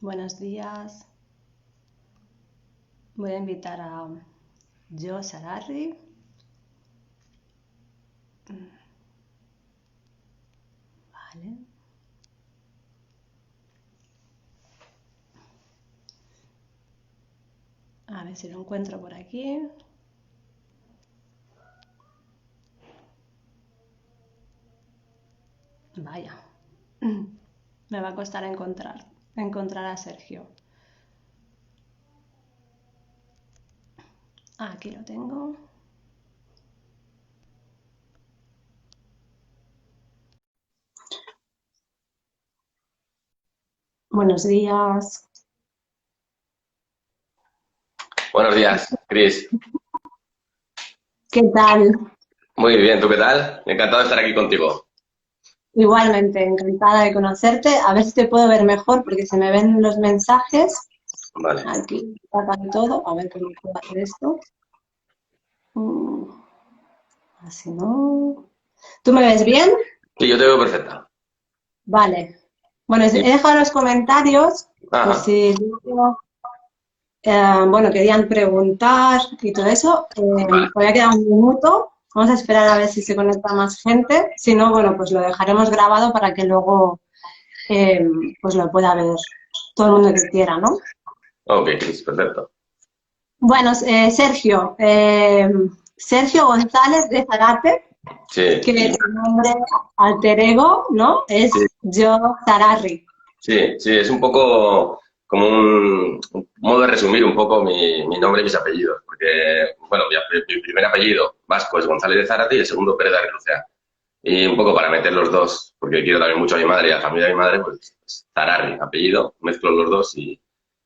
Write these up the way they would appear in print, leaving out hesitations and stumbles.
Buenos días. Voy a invitar a Jo Sararri. Vale. A ver si lo encuentro por aquí. Vaya. Me va a costar encontrar a Sergio. Aquí lo tengo. Buenos días. Buenos días, Cris. ¿Qué tal? Muy bien, ¿tú qué tal? Encantado de estar aquí contigo. Igualmente, encantada de conocerte. A ver si te puedo ver mejor porque se me ven los mensajes. Vale. Aquí tapan todo. A ver cómo puedo hacer esto. Así no. ¿Tú me ves bien? Sí, yo te veo perfecta. Vale. Bueno, he Sí. dejado los comentarios por Ajá. si luego, bueno, querían preguntar y todo eso. Vale. Todavía queda un minuto. Vamos a esperar a ver si se conecta más gente. Si no, bueno, pues lo dejaremos grabado para que luego eh, pues lo pueda ver todo el mundo que quiera, ¿no? Ok, Cris, perfecto. Bueno, Sergio González de Zárate, Sí, que tu nombre alter ego, ¿no? sí, Es Jo Sararri. sí, sí, es un poco como un modo de resumir un poco mi nombre y mis apellidos, porque, bueno, mi primer apellido vasco es González de Zárate y el segundo Pérez de Arrizuzea. Y un poco para meter los dos, porque quiero también mucho a mi madre y a la familia de mi madre, pues Zararri, apellido, mezclo los dos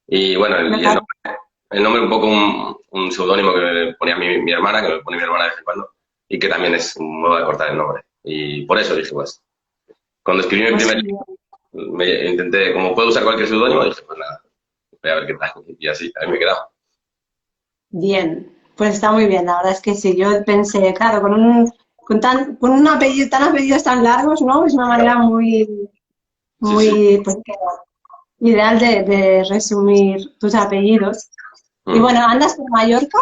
y bueno, Me el parece nombre, el nombre un poco un seudónimo que me ponía mi hermana, que me pone mi hermana de vez en cuando, y que también es un modo de cortar el nombre. Y por eso dije, pues, cuando escribí mi pues, primer libro, me intenté, como puedo usar cualquier seudónimo, dije, pues nada, voy a ver qué tal. Y así, ahí me he quedado. bien, pues está muy bien, la verdad es que sí, yo pensé, claro, con un apellido, tan apellidos tan largos, ¿no? Es una manera Sí, sí. muy, pues, ideal de resumir tus apellidos. Y Mm. bueno, ¿andas por Mallorca?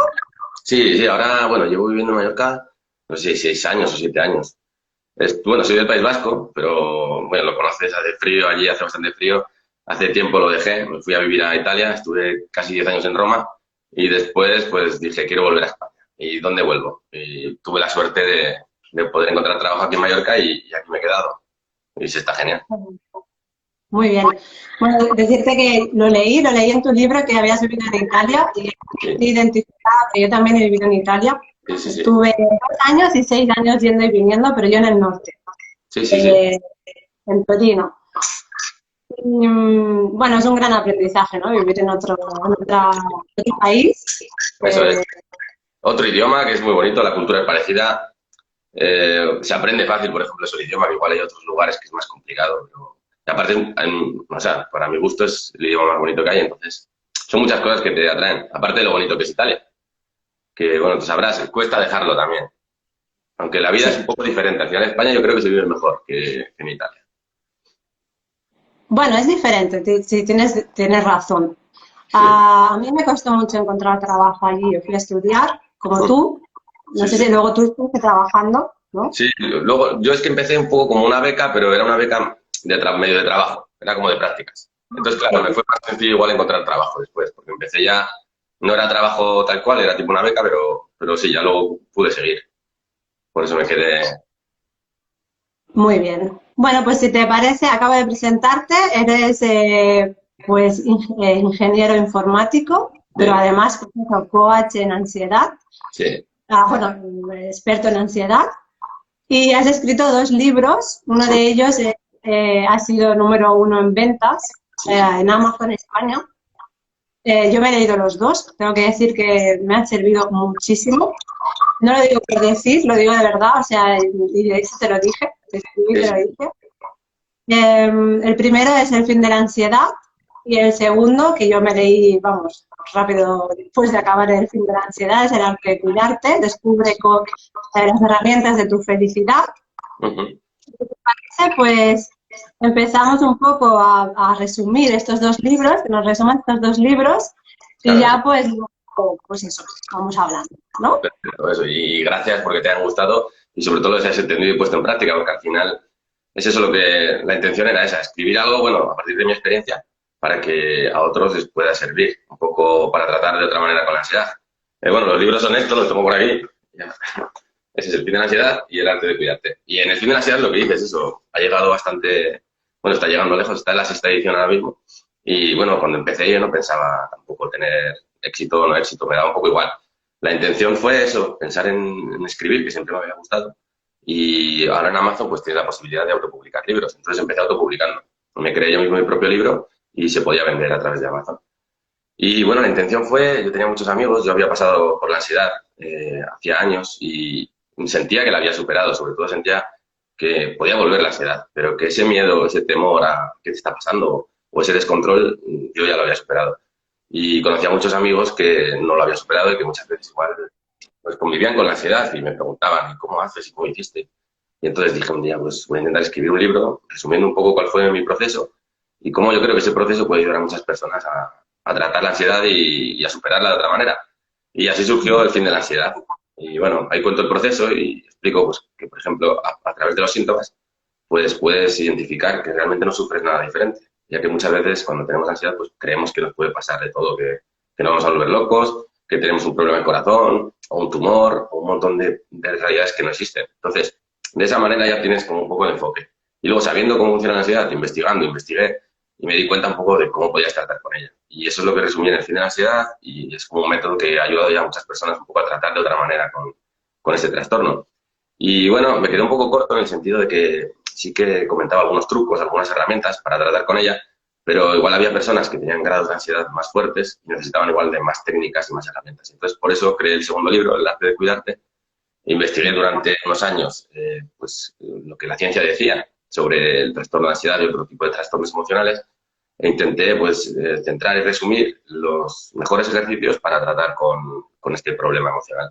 Sí, sí, ahora, bueno, llevo viviendo en Mallorca, no sé, 6 años o 7 años. Bueno, soy del País Vasco, pero bueno, lo conoces, hace frío, allí hace bastante frío. Hace tiempo lo dejé, me fui a vivir a Italia, estuve casi 10 años en Roma y después pues dije, quiero volver a España. ¿Y dónde vuelvo? Y tuve la suerte de poder encontrar trabajo aquí en Mallorca y aquí me he quedado. Y sí, está genial. Muy bien. Bueno, decirte que lo leí en tu libro que habías vivido en Italia y Sí, estoy identificada, que yo también he vivido en Italia. sí, sí, sí. Estuve 2 años y 6 años yendo y viniendo, pero yo en el norte, Sí, sí, sí. eh, en Torino. Y, bueno, es un gran aprendizaje, ¿no? Vivir otro país. Eso es. Eh, Otro idioma que es muy bonito, la cultura es parecida. Se aprende fácil, por ejemplo, es el idioma, que igual hay otros lugares que es más complicado. Y aparte, o sea, para mi gusto es el idioma más bonito que hay, entonces son muchas cosas que te atraen. Aparte de lo bonito que es Italia, que bueno, tú sabrás, cuesta dejarlo también. Aunque la vida es un sí. poco diferente. Al final en España yo creo que se vive mejor que en Italia. Bueno, es diferente, sí, tienes razón. Sí, A mí me costó mucho encontrar trabajo allí. Yo fui a estudiar, como mm, tú. No sí, sé sí. si luego tú estuviste trabajando, ¿no? Sí, luego yo es que empecé un poco como una beca, pero era una beca medio de trabajo, era como de prácticas. Entonces, claro, me Sí. fue más sencillo igual encontrar trabajo después, porque empecé ya, no era trabajo tal cual, era tipo una beca, pero sí, ya luego pude seguir. Por eso me quedé. Muy bien. Bueno, pues si te parece, acabo de presentarte. Eres pues ingeniero informático, pero Sí, además pues, coach en ansiedad. sí, Bueno, experto en ansiedad. Y has escrito 2 libros. Uno mm, de ellos ha sido número 1 en ventas sí, sí, en Amazon España. Yo me he leído los dos. Tengo que decir que me han servido muchísimo. No lo digo por decir, lo digo de verdad. O sea, y de hecho te lo dije, te escribí y sí, te lo sí. dije. El primero es El fin de la ansiedad y el segundo, que yo me leí, vamos, rápido después de acabar El fin de la ansiedad, es El arte de cuidarte, descubre las herramientas de tu felicidad. Ujú. Pues, empezamos un poco a resumir estos dos libros, que nos resuman estos dos libros, y Claro, ya pues eso, vamos hablando, ¿no? perfecto, eso. Y gracias porque te han gustado y sobre todo los has entendido y puesto en práctica, porque al final es eso lo que la intención era esa, escribir algo, bueno, a partir de mi experiencia, para que a otros les pueda servir, un poco para tratar de otra manera con la ansiedad. Bueno, los libros son estos, los tengo por aquí. Ya. Ese es el fin de la ansiedad y el arte de cuidarte. Y en el fin de la ansiedad lo que dices, eso, ha llegado bastante, bueno, está llegando lejos, está en la sexta edición ahora mismo. Y bueno, cuando empecé yo no pensaba tampoco tener éxito o no éxito, me daba un poco igual. La intención fue eso, pensar en escribir, que siempre me había gustado. Y ahora en Amazon pues tienes la posibilidad de autopublicar libros. Entonces empecé autopublicando. Me creé yo mismo mi propio libro y se podía vender a través de Amazon. Y bueno, la intención fue, yo tenía muchos amigos, yo había pasado por la ansiedad hacía años y sentía que la había superado, sobre todo sentía que podía volver la ansiedad, pero que ese miedo, ese temor a qué te está pasando o ese descontrol, yo ya lo había superado. Y conocía a muchos amigos que no lo habían superado y que muchas veces igual pues convivían con la ansiedad y me preguntaban, ¿y cómo haces y cómo hiciste? Y entonces dije un día, pues voy a intentar escribir un libro resumiendo un poco cuál fue mi proceso y cómo yo creo que ese proceso puede ayudar a muchas personas a tratar la ansiedad y a superarla de otra manera. Y así surgió el fin de la ansiedad. Y bueno, ahí cuento el proceso y explico pues, que, por ejemplo, a través de los síntomas, pues puedes identificar que realmente no sufres nada diferente. Ya que muchas veces cuando tenemos ansiedad, pues creemos que nos puede pasar de todo, que nos vamos a volver locos, que tenemos un problema de corazón, o un tumor, o un montón de realidades que no existen. Entonces, de esa manera ya tienes como un poco de enfoque. Y luego, sabiendo cómo funciona la ansiedad, investigué y me di cuenta un poco de cómo podías tratar con ella. Y eso es lo que resumí en el fin de la ansiedad y es como un método que ha ayudado ya a muchas personas un poco a tratar de otra manera con ese trastorno. Y bueno, me quedé un poco corto en el sentido de que sí que comentaba algunos trucos, algunas herramientas para tratar con ella, pero igual había personas que tenían grados de ansiedad más fuertes y necesitaban igual de más técnicas y más herramientas. Entonces, por eso creé el segundo libro, El arte de cuidarte. Investigué durante unos años pues, lo que la ciencia decía sobre el trastorno de ansiedad y otro tipo de trastornos emocionales e intenté pues, centrar y resumir los mejores ejercicios para tratar con este problema emocional.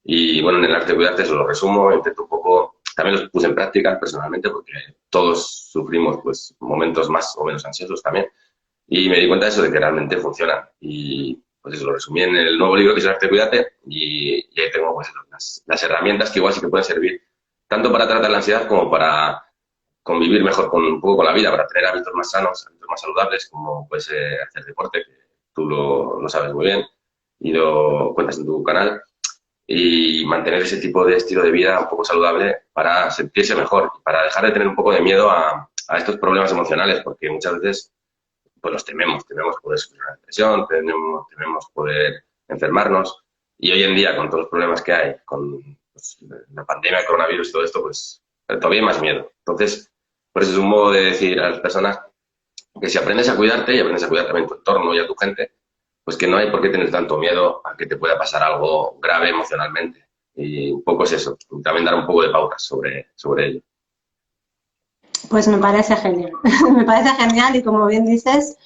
Y bueno, en el arte de cuidarte eso lo resumo, intento un poco, también los puse en práctica personalmente porque todos sufrimos pues momentos más o menos ansiosos también y me di cuenta de eso, de que realmente funcionan. Y pues eso lo resumí en el nuevo libro que es el arte de cuidarte y ahí tengo pues eso, las herramientas que igual sí que pueden servir tanto para tratar la ansiedad como para convivir mejor con un poco con la vida, para tener hábitos más sanos, hábitos más saludables, como puede ser hacer deporte, que tú lo sabes muy bien y lo cuentas en tu canal y mantener ese tipo de estilo de vida un poco saludable para sentirse mejor, para dejar de tener un poco de miedo a estos problemas emocionales, porque muchas veces pues los tememos poder sufrir una depresión, tememos poder enfermarnos y hoy en día con todos los problemas que hay, con pues, la pandemia, el coronavirus y todo esto, pues todavía hay más miedo. Entonces, por eso es un modo de decir a las personas que si aprendes a cuidarte y aprendes a cuidar también tu entorno y a tu gente, pues que no hay por qué tener tanto miedo a que te pueda pasar algo grave emocionalmente. Y un poco es eso, también dar un poco de pautas sobre ello. Pues me parece genial, me parece genial y como bien dices,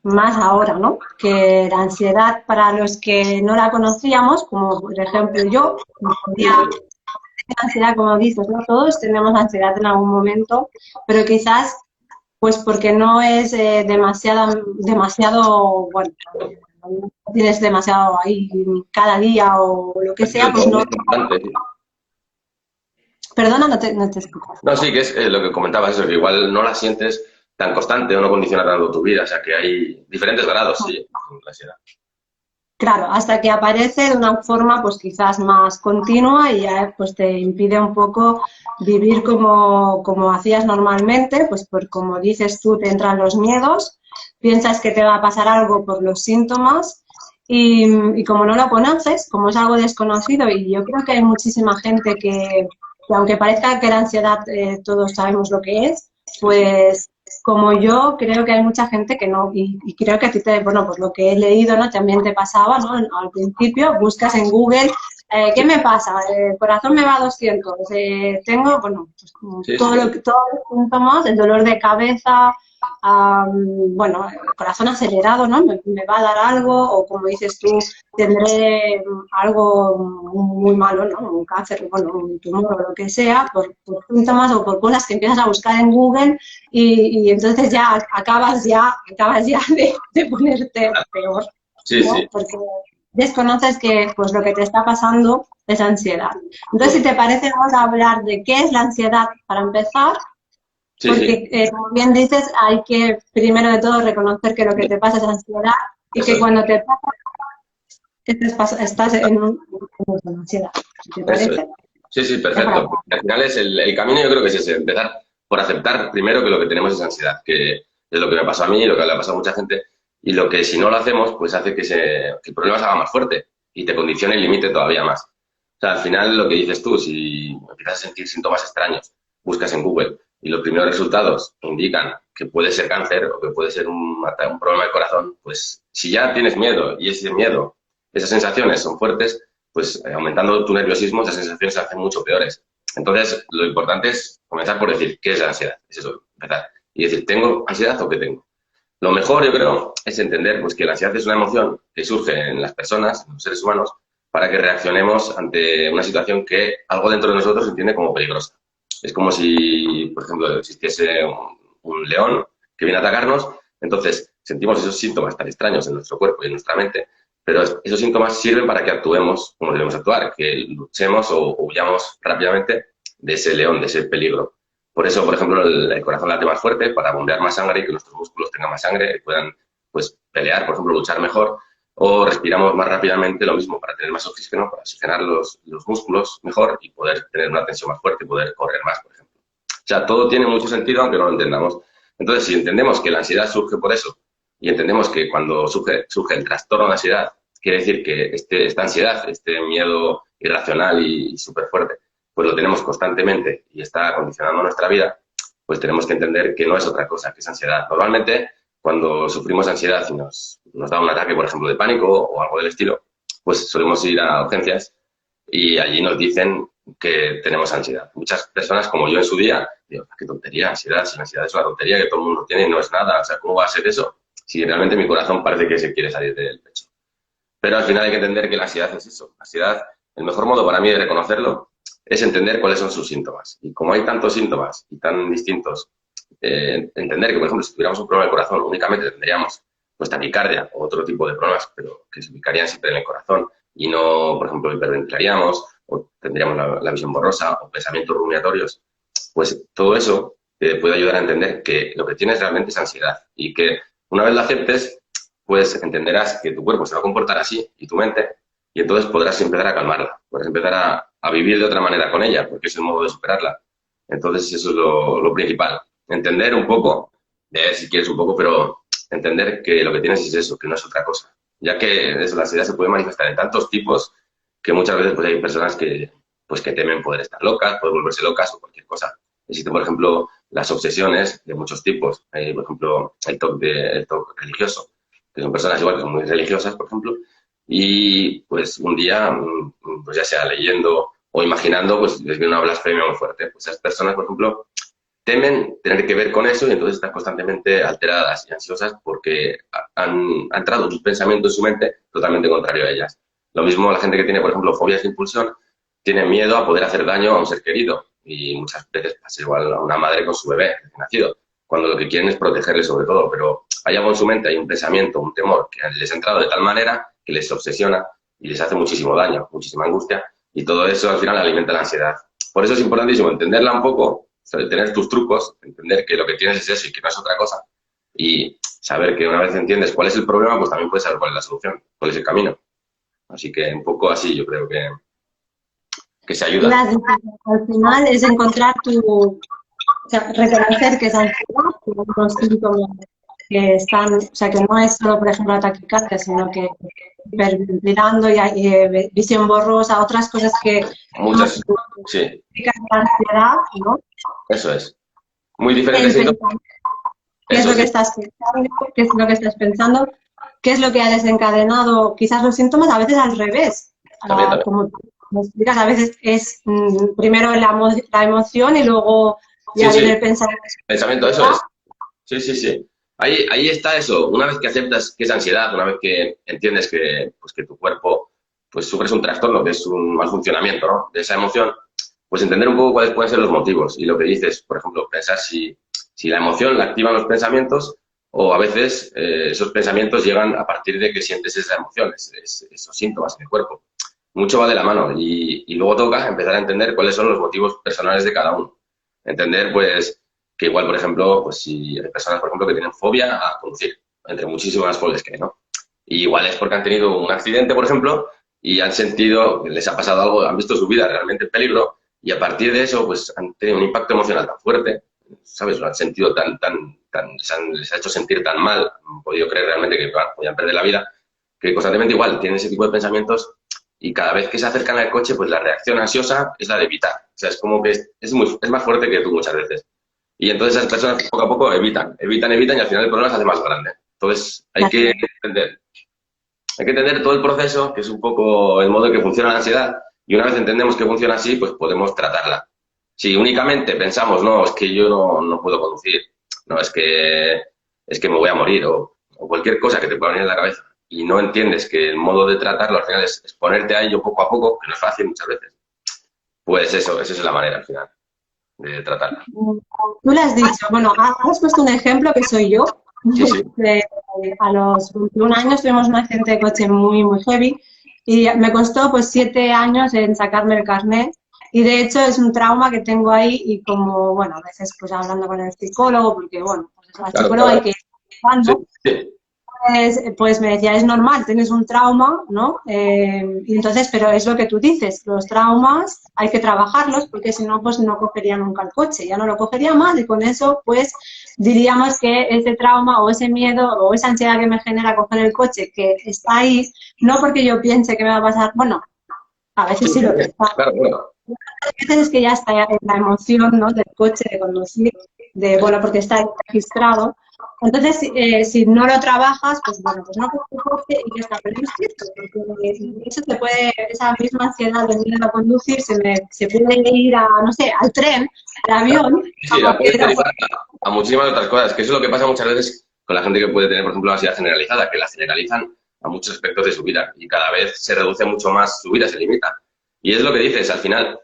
más ahora, ¿no? Que la ansiedad para los que no la conocíamos, como por ejemplo yo, tenía ansiedad, como dices, ¿no? Todos tenemos ansiedad en algún momento, pero quizás pues porque no es demasiado, bueno, no tienes demasiado ahí cada día o lo que sea, pues no. Perdona, no te escucho. No, sí, que es lo que comentabas, eso, que igual no la sientes tan constante o no condiciona tanto tu vida, o sea que hay diferentes grados, sí, en la ansiedad. Claro, hasta que aparece de una forma pues quizás más continua y ya pues te impide un poco vivir como hacías normalmente, pues por como dices tú te entran los miedos, piensas que te va a pasar algo por los síntomas y como no lo conoces, como es algo desconocido y yo creo que hay muchísima gente que aunque parezca que la ansiedad todos sabemos lo que es, pues como yo, creo que hay mucha gente que no, y creo que a ti bueno, pues lo que he leído, ¿no? También te pasaba, ¿no? Al principio buscas en Google, ¿qué me pasa? El corazón me va a 200, tengo, bueno, pues Sí, todos sí. los síntomas, el dolor de cabeza, bueno, el corazón acelerado, ¿no? Me va a dar algo, o como dices tú, tendré algo muy malo, ¿no? Un cáncer, bueno, un tumor o lo que sea, por síntomas o por cosas que empiezas a buscar en Google y entonces ya acabas ya de ponerte peor, Sí, ¿no? sí, Porque desconoces que pues lo que te está pasando es ansiedad. Entonces, si te parece, vamos a hablar de qué es la ansiedad para empezar, sí, sí, porque como bien dices, hay que primero de todo reconocer que lo que te pasa es ansiedad y eso que es, cuando te pasa estás en una ansiedad. ¿Te eso es. parece? Sí, sí, Es para perfecto. Al final es el camino, yo creo que es ese, empezar por aceptar primero que lo que tenemos es ansiedad, que es lo que me pasó a mí, lo que le ha pasado a mucha gente, y lo que si no lo hacemos, pues hace que el problema se haga más fuerte y te condicione y limite todavía más. O sea, al final lo que dices tú, si empiezas a sentir síntomas extraños, buscas en Google y los primeros resultados indican que puede ser cáncer o que puede ser un problema del corazón, pues si ya tienes miedo y ese miedo, esas sensaciones son fuertes, pues aumentando tu nerviosismo, esas sensaciones se hacen mucho peores. Entonces, lo importante es comenzar por decir, ¿qué es la ansiedad? Es eso, empezar. Y decir, ¿tengo ansiedad o qué tengo? Lo mejor, yo creo, es entender pues, que la ansiedad es una emoción que surge en las personas, en los seres humanos, para que reaccionemos ante una situación que algo dentro de nosotros entiende como peligrosa. Es como si, por ejemplo, existiese un león que viene a atacarnos, entonces sentimos esos síntomas tan extraños en nuestro cuerpo y en nuestra mente, pero esos síntomas sirven para que actuemos como debemos actuar, que luchemos o huyamos rápidamente de ese león, de ese peligro. Por eso, por ejemplo, el corazón late más fuerte para bombear más sangre y que nuestros músculos tengan más sangre y puedan pues, pelear, por ejemplo, luchar mejor. O respiramos más rápidamente, lo mismo, para tener más oxígeno, para oxigenar los músculos mejor y poder tener una tensión más fuerte y poder correr más, por ejemplo. O sea, todo tiene mucho sentido aunque no lo entendamos. Entonces, si entendemos que la ansiedad surge por eso y entendemos que cuando surge el trastorno de ansiedad, quiere decir que esta ansiedad, este miedo irracional y súper fuerte, pues lo tenemos constantemente y está condicionando nuestra vida, pues tenemos que entender que no es otra cosa que es ansiedad. Normalmente, cuando sufrimos ansiedad y nos da un ataque, por ejemplo, de pánico o algo del estilo, pues solemos ir a urgencias y allí nos dicen que tenemos ansiedad. Muchas personas, como yo en su día, digo, qué tontería, ansiedad, si la ansiedad es una tontería que todo el mundo tiene y no es nada, o sea, ¿cómo va a ser eso? Si realmente mi corazón parece que se quiere salir del pecho. Pero al final hay que entender que la ansiedad es eso. La ansiedad, el mejor modo para mí de reconocerlo es entender cuáles son sus síntomas. Y como hay tantos síntomas y tan distintos, entender que, por ejemplo, si tuviéramos un problema del corazón, únicamente tendríamos pues taquicardia o otro tipo de problemas, pero que se ubicarían siempre en el corazón y no, por ejemplo, hiperventilaríamos o tendríamos la visión borrosa o pensamientos rumiatorios, pues todo eso te puede ayudar a entender que lo que tienes realmente es ansiedad y que una vez lo aceptes, pues entenderás que tu cuerpo se va a comportar así y tu mente, y entonces podrás empezar a calmarla, podrás empezar a vivir de otra manera con ella, porque es el modo de superarla. Entonces eso es lo principal. Entender un poco, si quieres un poco, pero entender que lo que tienes es eso, que no es otra cosa. Ya que eso, la ansiedad se puede manifestar en tantos tipos que muchas veces pues, hay personas que temen poder estar locas, poder volverse locas o cualquier cosa. Existen, por ejemplo, las obsesiones de muchos tipos. Hay, por ejemplo, el TOC religioso, que son personas igual que son muy religiosas, por ejemplo, y pues un día, pues ya sea leyendo o imaginando, pues les viene una blasfemia muy fuerte. Pues esas personas, por ejemplo, temen tener que ver con eso y entonces están constantemente alteradas y ansiosas porque ha entrado un pensamiento en su mente totalmente contrario a ellas. Lo mismo la gente que tiene, por ejemplo, fobias de impulsión, tiene miedo a poder hacer daño a un ser querido y muchas veces pasa igual a una madre con su bebé recién nacido, cuando lo que quieren es protegerle sobre todo, pero hay algo en su mente, hay un pensamiento, un temor que les ha entrado de tal manera que les obsesiona y les hace muchísimo daño, muchísima angustia y todo eso al final alimenta la ansiedad. Por eso es importantísimo entenderla un poco, tener tus trucos, entender que lo que tienes es eso y que no es otra cosa y saber que una vez entiendes cuál es el problema, pues también puedes saber cuál es la solución, cuál es el camino. Así que un poco así yo creo que se ayuda. al final es encontrar o sea, reconocer que es ansiedad, que unos síntomas que están, o sea, que no es solo, por ejemplo, la taquicardia, sino que hiperventilando y visión borrosa, otras cosas que Muchas, sí, la ansiedad, ¿no? eso es. Muy diferentes El síntomas, qué es eso lo que sí, estás pensando, qué es lo que estás pensando, qué es lo que ha desencadenado quizás los síntomas, a veces al revés. también. Como tú me explicas, a veces es primero la emoción y luego Sí, ya viene sí, el pensamiento. pensamiento, eso es. Sí, sí, sí. ahí está eso. Una vez que aceptas que es ansiedad, una vez que entiendes que, pues, que tu cuerpo pues sufres un trastorno, que es un mal funcionamiento, ¿no? De esa emoción, pues entender un poco cuáles pueden ser los motivos. Y lo que dices, por ejemplo, pensar si la emoción la activan los pensamientos o a veces esos pensamientos llegan a partir de que sientes esa emoción, esos síntomas en el cuerpo. Mucho va de la mano y luego toca empezar a entender cuáles son los motivos personales de cada uno. Entender, pues, que igual, por ejemplo, pues si hay personas, por ejemplo, que tienen fobia a conducir, entre muchísimas fobias que hay, ¿no? Y igual es porque han tenido un accidente, por ejemplo, y han sentido, les ha pasado algo, han visto su vida realmente en peligro y a partir de eso, pues han tenido un impacto emocional tan fuerte, ¿sabes? Lo han sentido les ha hecho sentir tan mal, han podido creer realmente que bueno, podían perder la vida, que constantemente igual tienen ese tipo de pensamientos y cada vez que se acercan al coche, pues la reacción ansiosa es la de evitar. O sea, es como que es más fuerte que tú muchas veces. Y entonces esas personas poco a poco evitan y al final el problema se hace más grande. Entonces hay que entender todo el proceso, que es un poco el modo en que funciona la ansiedad, y una vez entendemos que funciona así, pues podemos tratarla. Si únicamente pensamos, no, es que yo no puedo conducir, no, es que me voy a morir, o cualquier cosa que te pueda venir en la cabeza, y no entiendes que el modo de tratarlo al final es ponerte a ello poco a poco, que no es fácil muchas veces, pues eso, esa es la manera al final de tratarla. Tú le has dicho, bueno, has puesto un ejemplo que soy yo. Sí, sí. A los 21 años tuvimos un accidente de coche muy, muy heavy y me costó pues 7 años en sacarme el carnet y de hecho es un trauma que tengo ahí y como, bueno, a veces pues hablando con el psicólogo, porque bueno, pues al Claro, psicólogo hay claro. que ir Sí, cuando, sí. pues me decía, es normal, tienes un trauma, ¿no? Y entonces, pero es lo que tú dices, los traumas hay que trabajarlos porque si no, pues no cogería nunca el coche, ya no lo cogería más y con eso, pues diríamos que ese trauma o ese miedo o esa ansiedad que me genera coger el coche, que está ahí, no porque yo piense que me va a pasar, bueno, a veces sí lo está, Claro, claro. a veces es que ya está en la emoción, ¿no? Del coche, de conducir, de, Sí, sí. bueno, porque está registrado. Entonces, si no lo trabajas, pues bueno, pues no coges el coche y ya está. Pero no es cierto, porque eso te puede, esa misma ansiedad de miedo a conducir se puede ir a, no sé, al tren, al avión, Sí, a la puedes cualquier derivar a muchísimas otras cosas, que eso es lo que pasa muchas veces con la gente que puede tener, por ejemplo, la ansiedad generalizada, que la generalizan a muchos aspectos de su vida y cada vez se reduce mucho más su vida, se limita. Y es lo que dices, al final,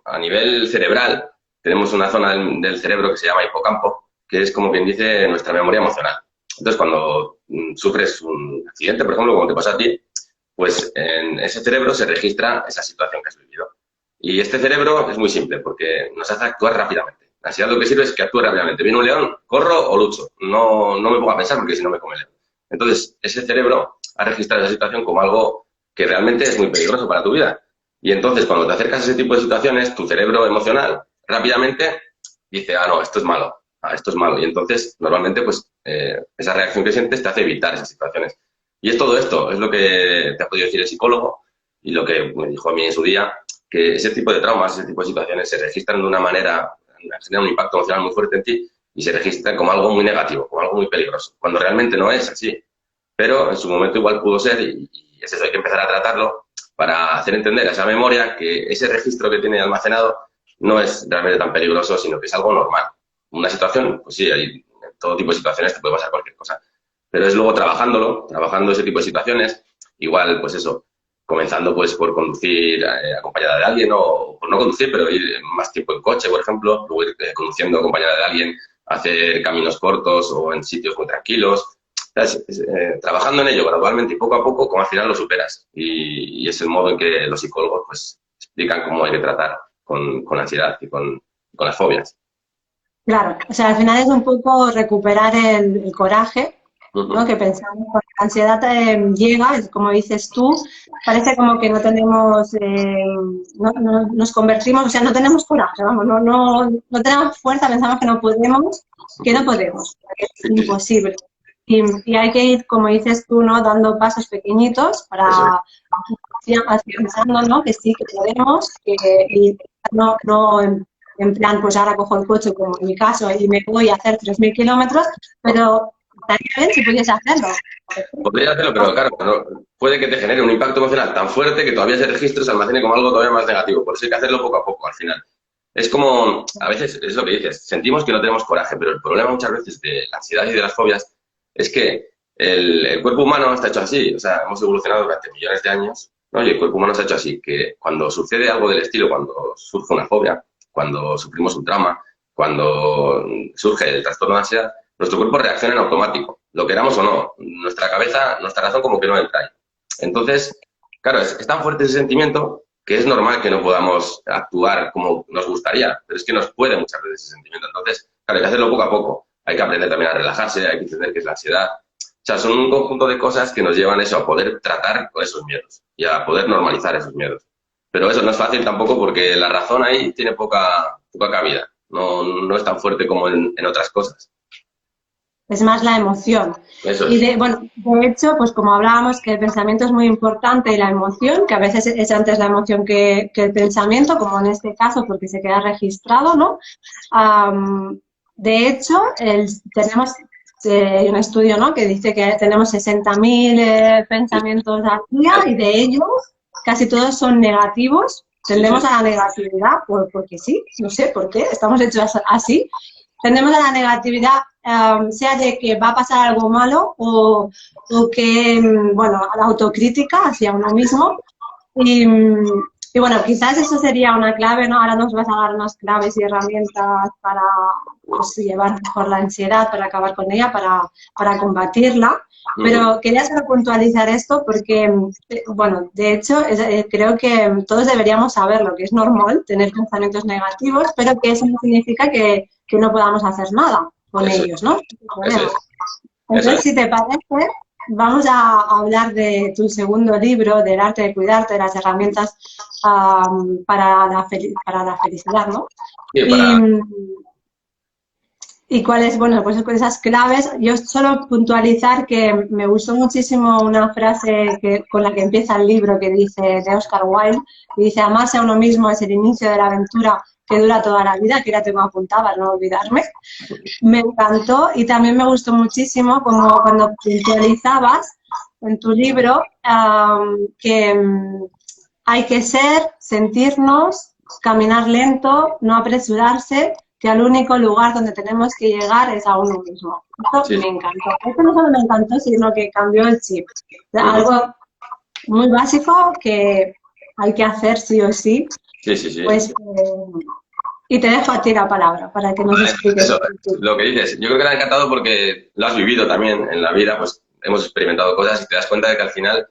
a nivel cerebral, tenemos una zona del cerebro que se llama hipocampo, que es como quien dice nuestra memoria emocional. Entonces, cuando sufres un accidente, por ejemplo, como te pasa a ti, pues en ese cerebro se registra esa situación que has vivido. Y este cerebro es muy simple porque nos hace actuar rápidamente. La ansiedad lo que sirve es que actúe rápidamente. Viene un león, corro o lucho. No me pongo a pensar porque si no me come el león. Entonces, ese cerebro ha registrado esa situación como algo que realmente es muy peligroso para tu vida. Y entonces, cuando te acercas a ese tipo de situaciones, tu cerebro emocional rápidamente dice, ah, no, esto es malo, ah, esto es malo. Y entonces, normalmente, pues, esa reacción que sientes te hace evitar esas situaciones. Y es todo esto, es lo que te ha podido decir el psicólogo y lo que me dijo a mí en su día, que ese tipo de traumas, ese tipo de situaciones se registran de una manera, generan un impacto emocional muy fuerte en ti y se registran como algo muy negativo, como algo muy peligroso, cuando realmente no es así. Pero en su momento igual pudo ser y es eso, hay que empezar a tratarlo para hacer entender a esa memoria que ese registro que tiene almacenado no es realmente tan peligroso, sino que es algo normal. Una situación, pues sí, hay en todo tipo de situaciones te puede pasar cualquier cosa. Pero es luego trabajándolo, trabajando ese tipo de situaciones, igual, pues eso, comenzando pues por conducir acompañada de alguien o por no conducir, pero ir más tiempo en coche, por ejemplo, luego ir conduciendo acompañada de alguien, hacer caminos cortos o en sitios muy tranquilos. Trabajando en ello gradualmente y poco a poco, como al final lo superas. Y es el modo en que los psicólogos pues explican cómo hay que tratar con la ansiedad y con las fobias. claro, o sea, al final es un poco recuperar el coraje, Uh ¿no? -huh. Que pensamos, cuando la ansiedad llega, es como dices tú, parece como que no tenemos, nos convertimos, o sea, no tenemos coraje, vamos, no tenemos fuerza, pensamos que no podemos, que es Sí, sí, sí. imposible. Y hay que ir, como dices tú, ¿no? Dando pasos pequeñitos Eso es. para afianzando, ¿no? Que sí que podemos, y no en plan, pues ahora cojo el coche, como en mi caso, y me voy a hacer 3.000 kilómetros, pero estaría bien si pudiese hacerlo. Podría hacerlo, pero claro, puede que te genere un impacto emocional tan fuerte que todavía ese registro se almacene como algo todavía más negativo. Por eso hay que hacerlo poco a poco al final. Es como, a veces, es lo que dices, sentimos que no tenemos coraje, pero el problema muchas veces de la ansiedad y de las fobias es que el cuerpo humano está hecho así, o sea, hemos evolucionado durante millones de años, ¿no? Y el cuerpo humano está hecho así, que cuando sucede algo del estilo, cuando surge una fobia, cuando sufrimos un trauma, cuando surge el trastorno de ansiedad, nuestro cuerpo reacciona en automático, lo queramos o no, nuestra cabeza, nuestra razón como que no entra ahí. Entonces, claro, es tan fuerte ese sentimiento que es normal que no podamos actuar como nos gustaría, pero es que nos puede muchas veces ese sentimiento. Entonces, claro, hay que hacerlo poco a poco. Hay que aprender también a relajarse, hay que entender qué es la ansiedad. O sea, son un conjunto de cosas que nos llevan eso, a poder tratar con esos miedos y a poder normalizar esos miedos. Pero eso no es fácil tampoco porque la razón ahí tiene poca cabida. No es tan fuerte como en otras cosas. Es más la emoción. Eso Y es. bueno, de hecho, pues como hablábamos que el pensamiento es muy importante y la emoción, que a veces es antes la emoción que el pensamiento, como en este caso, porque se queda registrado, ¿no? De hecho, tenemos hay un estudio, ¿no? Que dice que tenemos 60.000 pensamientos al día y de ellos casi todos son negativos. Sí, Tendemos sí. a la negatividad porque sí, no sé por qué, estamos hechos así. Tendemos a la negatividad, sea de que va a pasar algo malo o que, bueno, a la autocrítica hacia uno mismo. Y, y bueno, quizás eso sería una clave, ¿no? Ahora nos vas a dar unas claves y herramientas para pues, llevar mejor la ansiedad, para acabar con ella, para combatirla. Pero quería solo puntualizar esto porque, bueno, de hecho, creo que todos deberíamos saberlo, que es normal tener pensamientos negativos, pero que eso no significa que no podamos hacer nada con Eso ellos, ¿no? es. Eso es. Eso Entonces, es. si te parece, vamos a hablar de tu segundo libro, del arte de cuidarte, de las herramientas para la felicidad, ¿no? Sí, Y, y cuáles, bueno, pues con esas claves, yo solo puntualizar que me gustó muchísimo una frase con la que empieza el libro que dice de Oscar Wilde, que dice, amarse a uno mismo es el inicio de la aventura que dura toda la vida, que ya tengo apuntado para no olvidarme. Me encantó y también me gustó muchísimo como cuando puntualizabas en tu libro que hay que ser, sentirnos, caminar lento, no apresurarse, que al único lugar donde tenemos que llegar es a uno mismo. Esto sí, me sí. encantó. Esto no solo me encantó, sino que cambió el chip. O sea, algo muy básico que hay que hacer sí o sí. Sí, sí, sí. Pues, y te dejo a ti la palabra para que nos expliques. Eso, lo que dices, yo creo que te ha encantado porque lo has vivido también en la vida, pues hemos experimentado cosas y te das cuenta de que al final,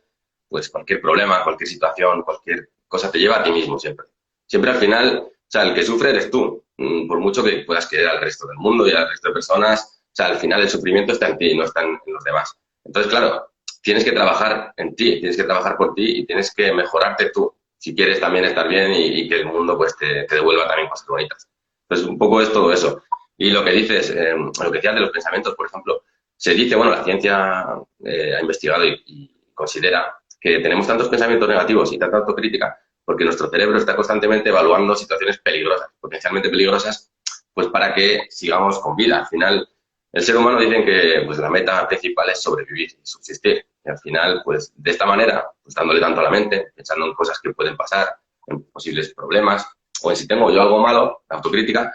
pues cualquier problema, cualquier situación, cualquier cosa te lleva a ti mismo siempre. Siempre al final, o sea, el que sufre eres tú, por mucho que puedas querer al resto del mundo y al resto de personas, o sea, al final el sufrimiento está en ti, no está en los demás. Entonces, claro, tienes que trabajar en ti, tienes que trabajar por ti y tienes que mejorarte tú, si quieres también estar bien y que el mundo pues te devuelva también cosas bonitas. Pues un poco es todo eso. Y lo que dices, lo que decías de los pensamientos, por ejemplo, se dice, bueno, la ciencia ha investigado y considera que tenemos tantos pensamientos negativos y tanta autocrítica porque nuestro cerebro está constantemente evaluando situaciones peligrosas, potencialmente peligrosas, pues para que sigamos con vida. Al final, el ser humano dicen que pues, la meta principal es sobrevivir y subsistir. Y al final, pues de esta manera, pues dándole tanto a la mente, pensando en cosas que pueden pasar, en posibles problemas, o en si tengo yo algo malo, la autocrítica,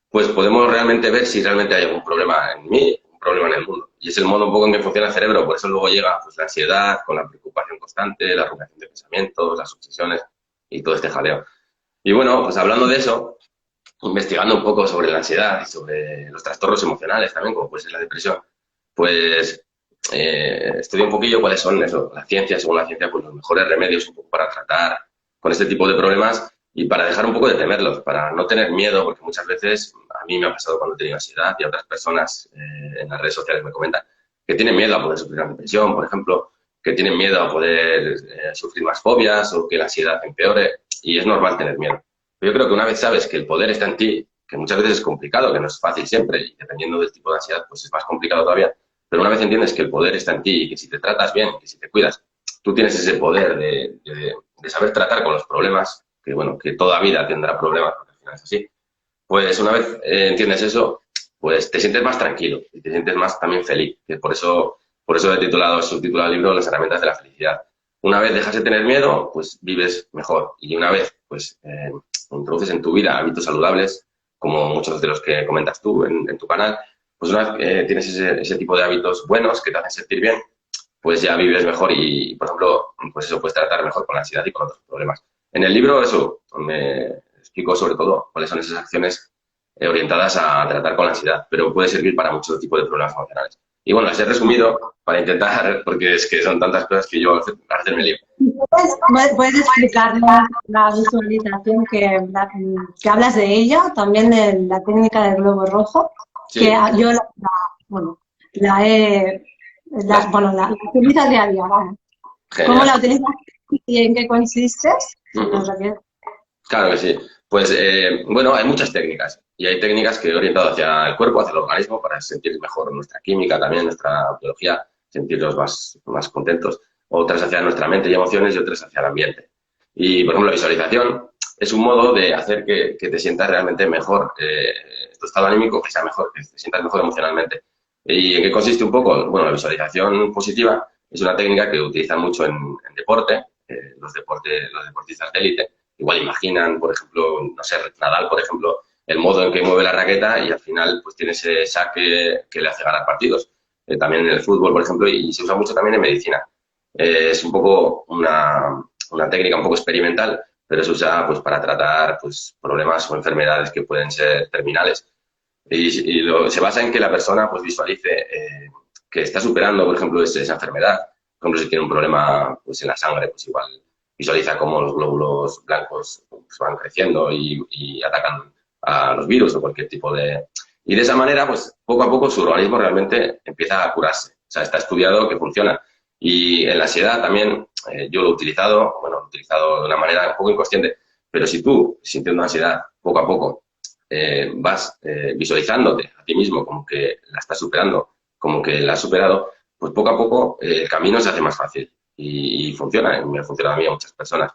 pues podemos realmente ver si realmente hay algún problema en mí, un problema en el mundo. Y es el modo un poco en que funciona el cerebro, por eso luego llega pues, la ansiedad, con la preocupación constante, la rumiación de pensamientos, las obsesiones y todo este jaleo. Y bueno, pues hablando de eso, investigando un poco sobre la ansiedad y sobre los trastornos emocionales también, como puede ser la depresión, pues estudié un poquillo cuáles son eso, la ciencia, según la ciencia, pues los mejores remedios un poco para tratar con este tipo de problemas y para dejar un poco de temerlos, para no tener miedo, porque muchas veces a mí me ha pasado cuando he tenido ansiedad y a otras personas en las redes sociales me comentan que tienen miedo a poder sufrir una depresión, por ejemplo, que tienen miedo a poder sufrir más fobias o que la ansiedad empeore, y es normal tener miedo. Pero yo creo que una vez sabes que el poder está en ti, que muchas veces es complicado, que no es fácil siempre, y dependiendo del tipo de ansiedad, pues es más complicado todavía, pero una vez entiendes que el poder está en ti y que si te tratas bien, que si te cuidas, tú tienes ese poder de saber tratar con los problemas, que bueno, que toda vida tendrá problemas, porque al final es así, pues una vez entiendes eso, pues te sientes más tranquilo y te sientes más también feliz, que por eso he titulado, subtitulado el libro Las herramientas de la felicidad. Una vez dejas de tener miedo, pues vives mejor. Y una vez pues introduces en tu vida hábitos saludables, como muchos de los que comentas tú en tu canal, pues una vez tienes ese tipo de hábitos buenos que te hacen sentir bien, pues ya vives mejor y, por ejemplo, pues eso puedes tratar mejor con la ansiedad y con otros problemas. En el libro eso me explico sobre todo cuáles son esas acciones orientadas a tratar con la ansiedad, pero puede servir para muchos tipos de problemas emocionales. Y bueno, las he resumido para intentar, porque es que son tantas cosas que yo al hacerme lío. ¿Puedes explicarnos la visualización que hablas de ella, también de la técnica del globo rojo? Sí. Que yo la utilizo día a día, vamos. Genial. ¿Cómo la utilizas y en qué consiste? Claro que sí. Pues, bueno, hay muchas técnicas y hay técnicas que he orientado hacia el cuerpo, hacia el organismo, para sentir mejor nuestra química, también nuestra biología, sentirnos más contentos. Otras hacia nuestra mente y emociones y otras hacia el ambiente. Y, por ejemplo, la visualización es un modo de hacer que te sientas realmente mejor, tu estado anímico que sea mejor, que te sientas mejor emocionalmente. ¿Y en qué consiste un poco? Bueno, la visualización positiva es una técnica que utilizan mucho en deporte, los deportistas de élite. Igual imaginan, por ejemplo, no sé, Nadal, por ejemplo, el modo en que mueve la raqueta y al final pues tiene ese saque que le hace ganar partidos. También en el fútbol, por ejemplo, y se usa mucho también en medicina. Es un poco una técnica un poco experimental, pero se usa pues para tratar pues problemas o enfermedades que pueden ser terminales. Se basa en que la persona pues visualice que está superando, por ejemplo, esa enfermedad. Por ejemplo, si tiene un problema pues en la sangre, pues igual visualiza cómo los glóbulos blancos pues, van creciendo y atacan a los virus o cualquier tipo de... Y de esa manera, pues poco a poco su organismo realmente empieza a curarse. O sea, está estudiado que funciona. Y en la ansiedad también, yo lo he utilizado de una manera un poco inconsciente, pero si tú, sintiendo ansiedad, poco a poco, vas visualizándote a ti mismo como que la estás superando, como que la has superado, pues poco a poco el camino se hace más fácil y funciona, me ha funcionado a mí, a muchas personas.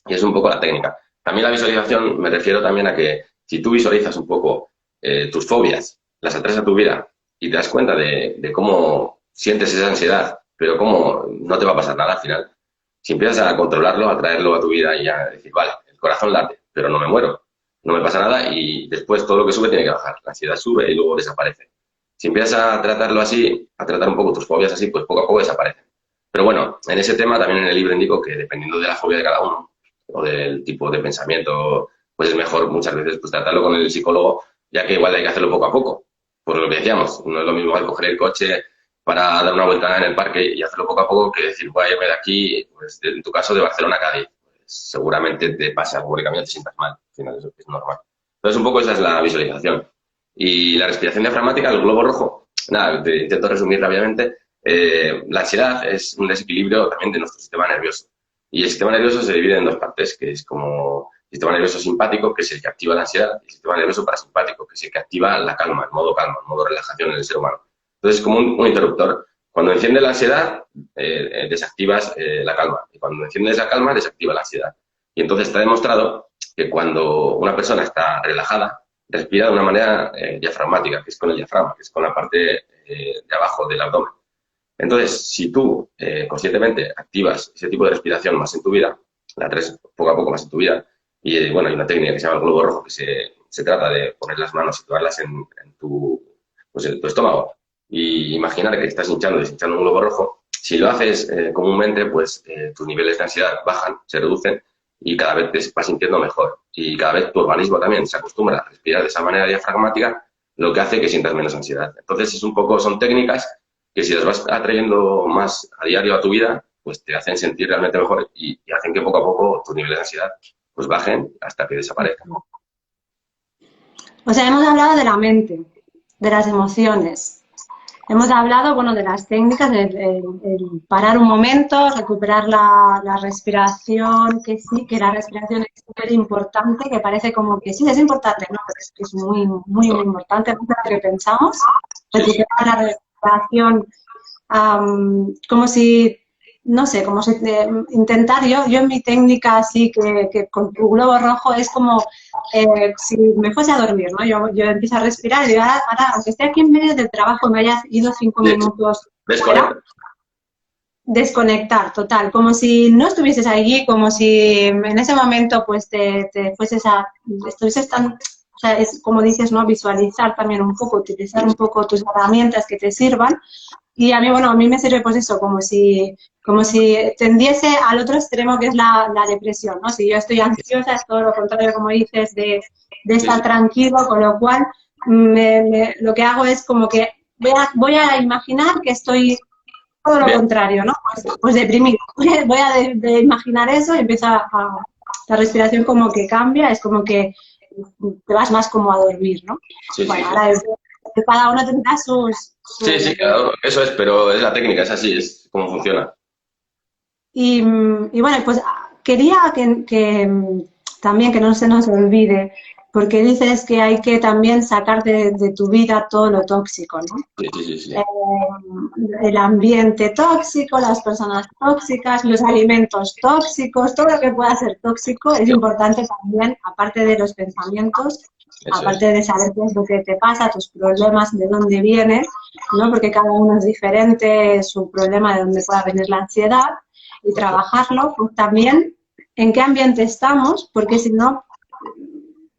Y es un poco la técnica. También la visualización, me refiero también a que si tú visualizas un poco tus fobias, las atraes a tu vida y te das cuenta de cómo sientes esa ansiedad, pero cómo no te va a pasar nada al final. Si empiezas a controlarlo, a traerlo a tu vida y a decir, vale, el corazón late, pero no me muero, no me pasa nada y después todo lo que sube tiene que bajar. La ansiedad sube y luego desaparece. Si empiezas a tratarlo así, a tratar un poco tus fobias así, pues poco a poco desaparecen. Pero bueno, en ese tema también en el libro indico que dependiendo de la fobia de cada uno o del tipo de pensamiento, pues es mejor muchas veces pues tratarlo con el psicólogo, ya que igual hay que hacerlo poco a poco. Por lo que decíamos, no es lo mismo al coger el coche para dar una vuelta en el parque y hacerlo poco a poco que decir, voy a irme de aquí, pues en tu caso de Barcelona a Cádiz. Pues, seguramente te pasa por el camino, te sientas mal, al final eso es normal. Entonces un poco esa es la visualización. Y la respiración diafragmática, el globo rojo, nada, te intento resumir rápidamente. La ansiedad es un desequilibrio también de nuestro sistema nervioso. Y el sistema nervioso se divide en dos partes, que es como el sistema nervioso simpático, que es el que activa la ansiedad, y el sistema nervioso parasimpático, que es el que activa la calma, el modo relajación en el ser humano. Entonces es como un interruptor. Cuando enciende la ansiedad, desactivas la calma. Y cuando enciendes la calma, desactiva la ansiedad. Y entonces está demostrado que cuando una persona está relajada, respira de una manera diafragmática, que es con el diafragma, que es con la parte de abajo del abdomen. Entonces, si tú conscientemente activas ese tipo de respiración más en tu vida, la traes poco a poco más en tu vida, y bueno, hay una técnica que se llama el globo rojo, que se trata de poner las manos y situarlas en tu estómago y imaginar que estás hinchando y deshinchando un globo rojo. Si lo haces comúnmente, pues tus niveles de ansiedad bajan, se reducen y cada vez te vas sintiendo mejor. Y cada vez tu organismo también se acostumbra a respirar de esa manera diafragmática, lo que hace que sientas menos ansiedad. Entonces, son técnicas que si las vas atrayendo más a diario a tu vida, pues te hacen sentir realmente mejor y hacen que poco a poco tus niveles de ansiedad pues bajen hasta que desaparezcan. O sea, hemos hablado de la mente, de las emociones. Hemos hablado, bueno, de las técnicas, el parar un momento, recuperar la respiración, que sí, que la respiración es súper importante, que parece como que sí, es importante, ¿no? Pero es que es muy, muy, muy importante, más de lo que pensamos. Recuperar la respiración, como si, no sé, como si intentar, yo en mi técnica así, que con tu globo rojo es como si me fuese a dormir, ¿no? Yo empiezo a respirar y digo, ahora, aunque esté aquí en medio del trabajo, me haya ido 5 minutos fuera, desconectar, total, como si no estuvieses allí, como si en ese momento pues te fueses estuvieses tan, o sea, es como dices, ¿no? Visualizar también un poco, utilizar un poco tus herramientas que te sirvan. Y a mí, bueno, a mí me sirve pues eso, como si tendiese al otro extremo que es la depresión, ¿no? Si yo estoy ansiosa, es todo lo contrario, como dices, de Sí, estar sí. tranquilo, con lo cual lo que hago es como que voy a imaginar que estoy todo lo Bien. contrario, ¿no? Pues deprimido. Voy a de imaginar eso y empieza la respiración como que cambia, es como que te vas más como a dormir, ¿no? Sí, sí, Bueno, sí. ahora cada uno tendrá Sí, sí, claro, eso es, pero es la técnica, es así, es como funciona. y bueno, pues quería que también que no se nos olvide, porque dices que hay que también sacar de tu vida todo lo tóxico, ¿no? Sí, sí, sí, Eh, sí. el ambiente tóxico, las personas tóxicas, los alimentos tóxicos, todo lo que pueda ser tóxico es importante también, aparte de los pensamientos, Eso es. aparte de saber qué es lo que te pasa, tus problemas, de dónde vienen, ¿no? Porque cada uno es diferente, su problema de dónde pueda venir la ansiedad, y Eso. trabajarlo, pues también en qué ambiente estamos, porque si no,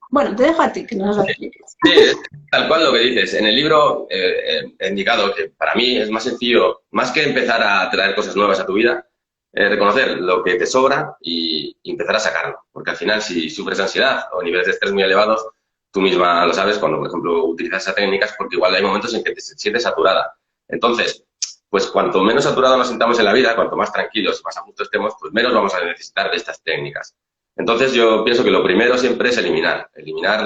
bueno, te dejo a ti que nos lo expliques. Sí, es tal cual lo que dices. En el libro he indicado que para mí es más sencillo, más que empezar a traer cosas nuevas a tu vida, reconocer lo que te sobra y empezar a sacarlo. Porque al final, si sufres ansiedad o niveles de estrés muy elevados, tú misma lo sabes cuando, por ejemplo, utilizas esa técnica, es porque igual hay momentos en que te sientes saturada. Entonces, pues cuanto menos saturado nos sintamos en la vida, cuanto más tranquilos y más a gusto estemos, pues menos vamos a necesitar de estas técnicas. Entonces, yo pienso que lo primero siempre es eliminar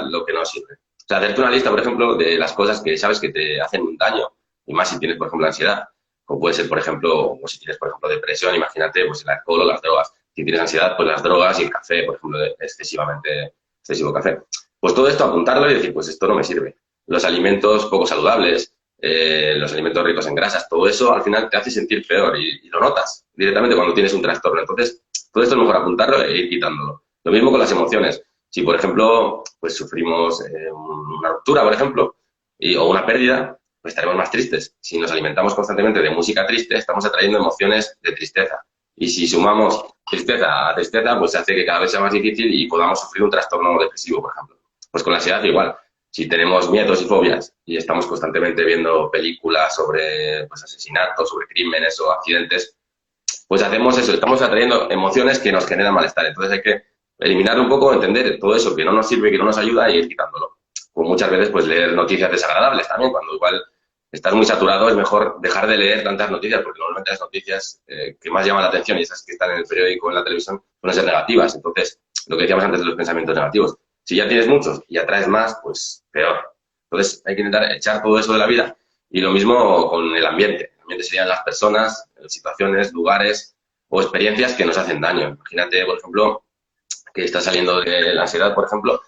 lo que no sirve. O sea, hacerte una lista, por ejemplo, de las cosas que sabes que te hacen un daño, y más si tienes, por ejemplo, ansiedad, como puede ser, por ejemplo, o si tienes, por ejemplo, depresión, imagínate, pues el alcohol o las drogas. Si tienes ansiedad, pues las drogas y el café, por ejemplo, excesivo café. Pues todo esto apuntarlo y decir, pues esto no me sirve. Los alimentos poco saludables, los alimentos ricos en grasas, todo eso al final te hace sentir peor y lo notas directamente cuando tienes un trastorno. Entonces, todo esto es mejor apuntarlo e ir quitándolo. Lo mismo con las emociones. Si, por ejemplo, pues sufrimos una ruptura, por ejemplo, o una pérdida, pues estaremos más tristes. Si nos alimentamos constantemente de música triste, estamos atrayendo emociones de tristeza. Y si sumamos tristeza a tristeza, pues hace que cada vez sea más difícil y podamos sufrir un trastorno depresivo, por ejemplo. Pues con la ansiedad igual. Si tenemos miedos y fobias y estamos constantemente viendo películas sobre pues, asesinatos, sobre crímenes o accidentes, pues hacemos eso, estamos atrayendo emociones que nos generan malestar. Entonces hay que eliminarlo un poco, entender todo eso que no nos sirve, que no nos ayuda y ir quitándolo. Pues muchas veces pues leer noticias desagradables también, cuando igual estás muy saturado es mejor dejar de leer tantas noticias, porque normalmente las noticias que más llaman la atención y esas que están en el periódico o en la televisión suelen ser negativas. Entonces, lo que decíamos antes de los pensamientos negativos, si ya tienes muchos y atraes más, pues peor. Entonces hay que intentar echar todo eso de la vida y lo mismo con el ambiente. El ambiente serían las personas, situaciones, lugares o experiencias que nos hacen daño. Imagínate, por ejemplo, que estás saliendo de la ansiedad, por ejemplo,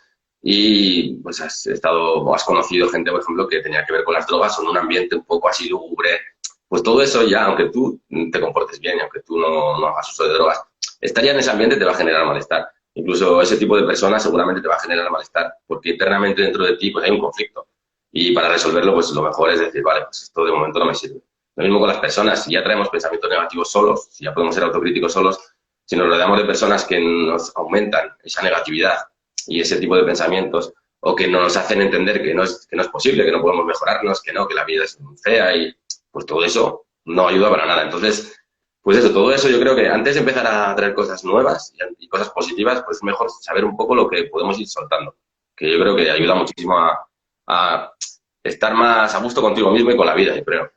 y pues has estado o has conocido gente, por ejemplo, que tenía que ver con las drogas o en un ambiente un poco así lúgubre. Pues todo eso ya, aunque tú te comportes bien y aunque tú no hagas uso de drogas, estar ya en ese ambiente te va a generar malestar. Incluso ese tipo de personas seguramente te va a generar malestar, porque internamente dentro de ti pues hay un conflicto. Y para resolverlo, pues lo mejor es decir, vale, pues esto de momento no me sirve. Lo mismo con las personas, si ya traemos pensamientos negativos solos, si ya podemos ser autocríticos solos, si nos rodeamos de personas que nos aumentan esa negatividad y ese tipo de pensamientos, o que nos hacen entender que no es posible, que no podemos mejorarnos, que no, que la vida es fea y pues todo eso no ayuda para nada. Entonces, pues eso, todo eso yo creo que antes de empezar a traer cosas nuevas y cosas positivas, pues es mejor saber un poco lo que podemos ir soltando, que yo creo que ayuda muchísimo a estar más a gusto contigo mismo y con la vida, yo creo.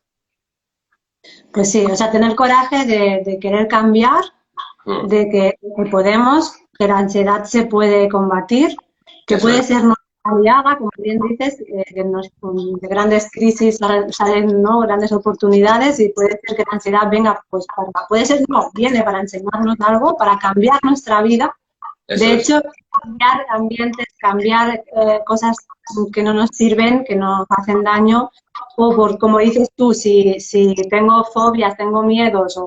Pues sí, o sea, tener coraje de querer cambiar, Mm, de que podemos, que la ansiedad se puede combatir, que eso puede es, ser nuestra aliada, como bien dices, que de grandes crisis salen, ¿no? Grandes oportunidades y puede ser que la ansiedad venga, pues puede ser, no, viene para enseñarnos algo, para cambiar nuestra vida. eso De es. hecho, cambiar ambientes, cambiar cosas que no nos sirven, que nos hacen daño, o por, como dices tú, si tengo fobias, tengo miedos,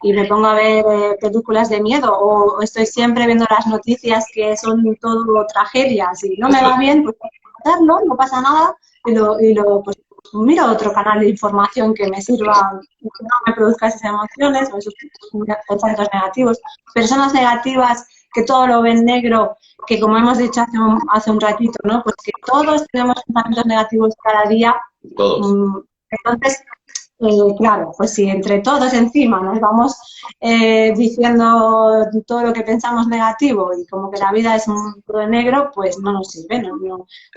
y me pongo a ver películas de miedo, o estoy siempre viendo las noticias que son todo tragedias y no me Eso es. va bien, pues hacerlo, no pasa nada, pues miro otro canal de información que me sirva, que no me produzca esas emociones o esos pensamientos negativos. Personas negativas que todo lo ven negro, que como hemos dicho hace un ratito, ¿no? Pues que todos tenemos pensamientos negativos cada día. Todos. Entonces, claro, pues si entre todos encima nos vamos diciendo todo lo que pensamos negativo y como que la vida es un todo negro, pues no nos sirve,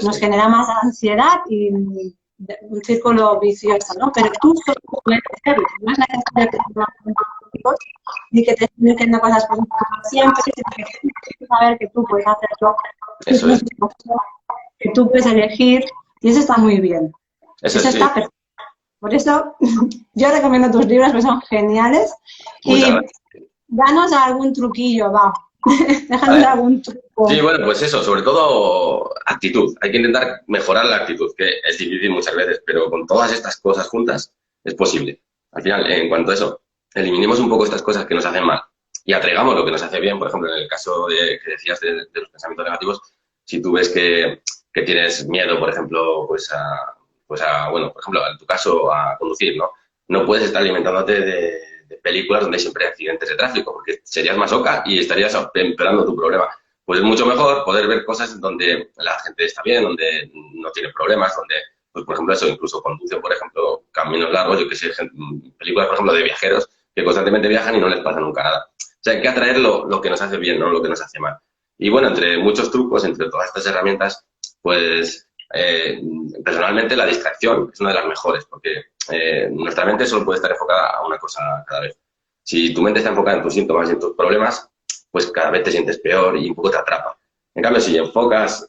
nos genera más ansiedad y un círculo vicioso, ¿no? Pero tú solo puedes hacerlo, no es necesario que tengas positivos ni que te estén diciendo cosas positivas siempre, sino que tienes que saber que tú puedes hacerlo, Eso es. que tú puedes elegir y eso está muy bien. Eso Eso sí. está perfecto. Por eso yo recomiendo tus libros, porque son geniales. Muchas Y gracias. danos algún truquillo, va. Déjanos algún truco. Sí, bueno, pues eso, sobre todo actitud. Hay que intentar mejorar la actitud, que es difícil muchas veces, pero con todas estas cosas juntas es posible. Al final, en cuanto a eso, eliminemos un poco estas cosas que nos hacen mal y atraigamos lo que nos hace bien. Por ejemplo, en el caso que decías de los pensamientos negativos, si tú ves que tienes miedo, por ejemplo, bueno, por ejemplo, en tu caso, a conducir, ¿no? No puedes estar alimentándote de películas donde siempre hay accidentes de tráfico, porque serías masoca y estarías empeorando tu problema. Pues es mucho mejor poder ver cosas donde la gente está bien, donde no tiene problemas, donde, pues por ejemplo, eso, incluso conducen, por ejemplo, caminos largos, yo que sé, películas, por ejemplo, de viajeros que constantemente viajan y no les pasa nunca nada. O sea, hay que atraer lo que nos hace bien, no lo que nos hace mal. Y bueno, entre muchos trucos, entre todas estas herramientas, pues personalmente la distracción es una de las mejores, porque nuestra mente solo puede estar enfocada a una cosa cada vez. Si tu mente está enfocada en tus síntomas y en tus problemas, pues cada vez te sientes peor y un poco te atrapa. En cambio, si enfocas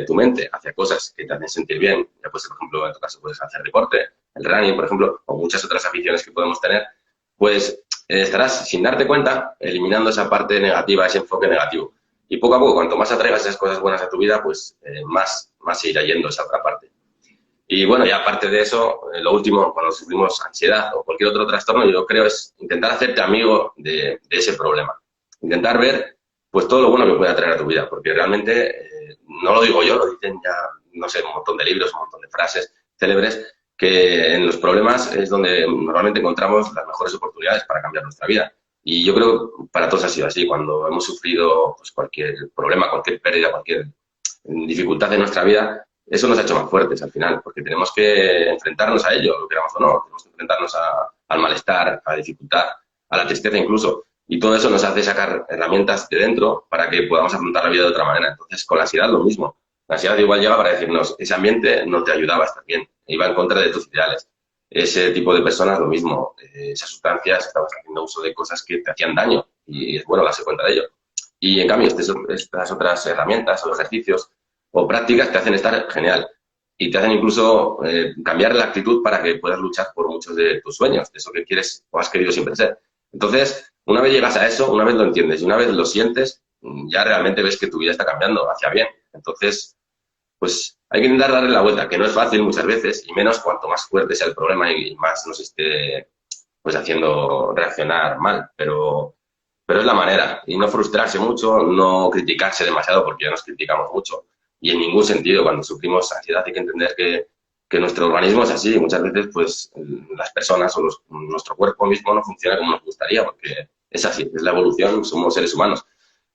tu mente hacia cosas que te hacen sentir bien, ya pues, por ejemplo, en tu caso puedes hacer deporte, el running, por ejemplo, o muchas otras aficiones que podemos tener, pues estarás, sin darte cuenta, eliminando esa parte negativa, ese enfoque negativo. Y poco a poco, cuanto más atraigas esas cosas buenas a tu vida, pues más se irá yendo esa otra parte. Y bueno, y aparte de eso, lo último, cuando sufrimos ansiedad o cualquier otro trastorno, yo creo es intentar hacerte amigo de ese problema. Intentar ver pues todo lo bueno que puede atraer a tu vida, porque realmente, no lo digo yo, lo dicen ya, no sé, un montón de libros, un montón de frases célebres, que en los problemas es donde normalmente encontramos las mejores oportunidades para cambiar nuestra vida. Y yo creo que para todos ha sido así. Cuando hemos sufrido pues, cualquier problema, cualquier pérdida, cualquier dificultad en nuestra vida, eso nos ha hecho más fuertes al final, porque tenemos que enfrentarnos a ello, lo queramos o no. Tenemos que enfrentarnos al malestar, a la dificultad, a la tristeza incluso. Y todo eso nos hace sacar herramientas de dentro para que podamos afrontar la vida de otra manera. Entonces, con la ansiedad lo mismo. La ansiedad igual llega para decirnos, ese ambiente no te ayudaba a estar bien, iba en contra de tus ideales. Ese tipo de personas lo mismo. Esas sustancias, estabas haciendo uso de cosas que te hacían daño y es bueno darse cuenta de ello. Y en cambio, estas otras herramientas o ejercicios o prácticas te hacen estar genial y te hacen incluso cambiar la actitud para que puedas luchar por muchos de tus sueños, de eso que quieres o has querido siempre ser. Entonces, una vez llegas a eso, una vez lo entiendes y una vez lo sientes, ya realmente ves que tu vida está cambiando hacia bien. Entonces, pues hay que intentar darle la vuelta, que no es fácil muchas veces, y menos cuanto más fuerte sea el problema y más nos esté pues haciendo reaccionar mal, pero es la manera. Y no frustrarse mucho, no criticarse demasiado, porque ya nos criticamos mucho. Y en ningún sentido, cuando sufrimos ansiedad hay que entender que nuestro organismo es así. Muchas veces, pues, las personas o nuestro cuerpo mismo no funciona como nos gustaría, porque es así, es la evolución, somos seres humanos.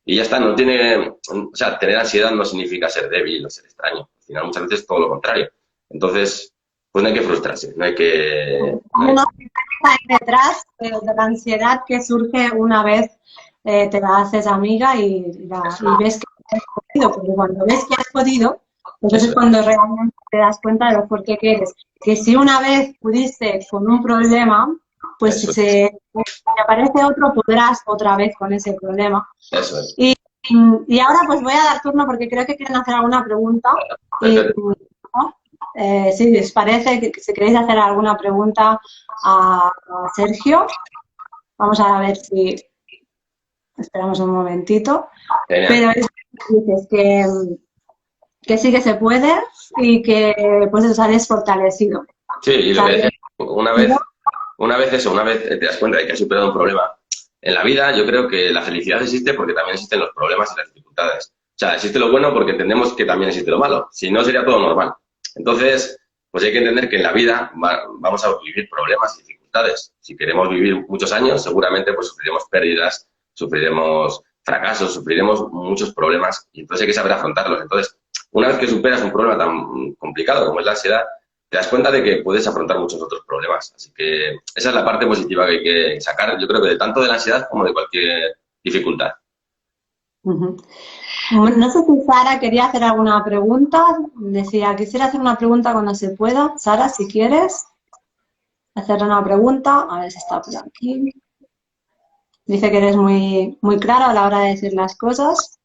Y ya está, no tiene, o sea, tener ansiedad no significa ser débil o ser extraño. Al final, muchas veces todo lo contrario. Entonces, pues no hay que frustrarse, no hay que... Hay detrás de la ansiedad que surge una vez te la haces amiga y ves que has podido, porque cuando ves que has podido, entonces es cuando realmente te das cuenta de lo fuerte que eres. Que si una vez pudiste con un problema, pues si te aparece otro, podrás otra vez con ese problema. Eso es. Y ahora pues voy a dar turno porque creo que quieren hacer alguna pregunta. Si les parece, que si queréis hacer alguna pregunta a Sergio, vamos a ver si... Esperamos un momentito. Pero dices que sí que se puede y que pues eso sales fortalecido. Sí, y lo que decía, una vez te das cuenta de que has superado un problema. En la vida yo creo que la felicidad existe porque también existen los problemas y las dificultades. O sea, existe lo bueno porque entendemos que también existe lo malo. Si no, sería todo normal. Entonces, pues hay que entender que en la vida vamos a vivir problemas y dificultades. Si queremos vivir muchos años, seguramente pues sufriremos pérdidas, sufriremos fracasos, sufriremos muchos problemas y entonces hay que saber afrontarlos. Entonces, una vez que superas un problema tan complicado como es la ansiedad, te das cuenta de que puedes afrontar muchos otros problemas. Así que esa es la parte positiva que hay que sacar, yo creo que de tanto de la ansiedad como de cualquier dificultad. Ujú. No sé si Sara quería hacer alguna pregunta. Decía, quisiera hacer una pregunta cuando se pueda. Sara, si quieres hacer una pregunta, a ver si está por aquí. Dice que eres muy, muy clara a la hora de decir las cosas.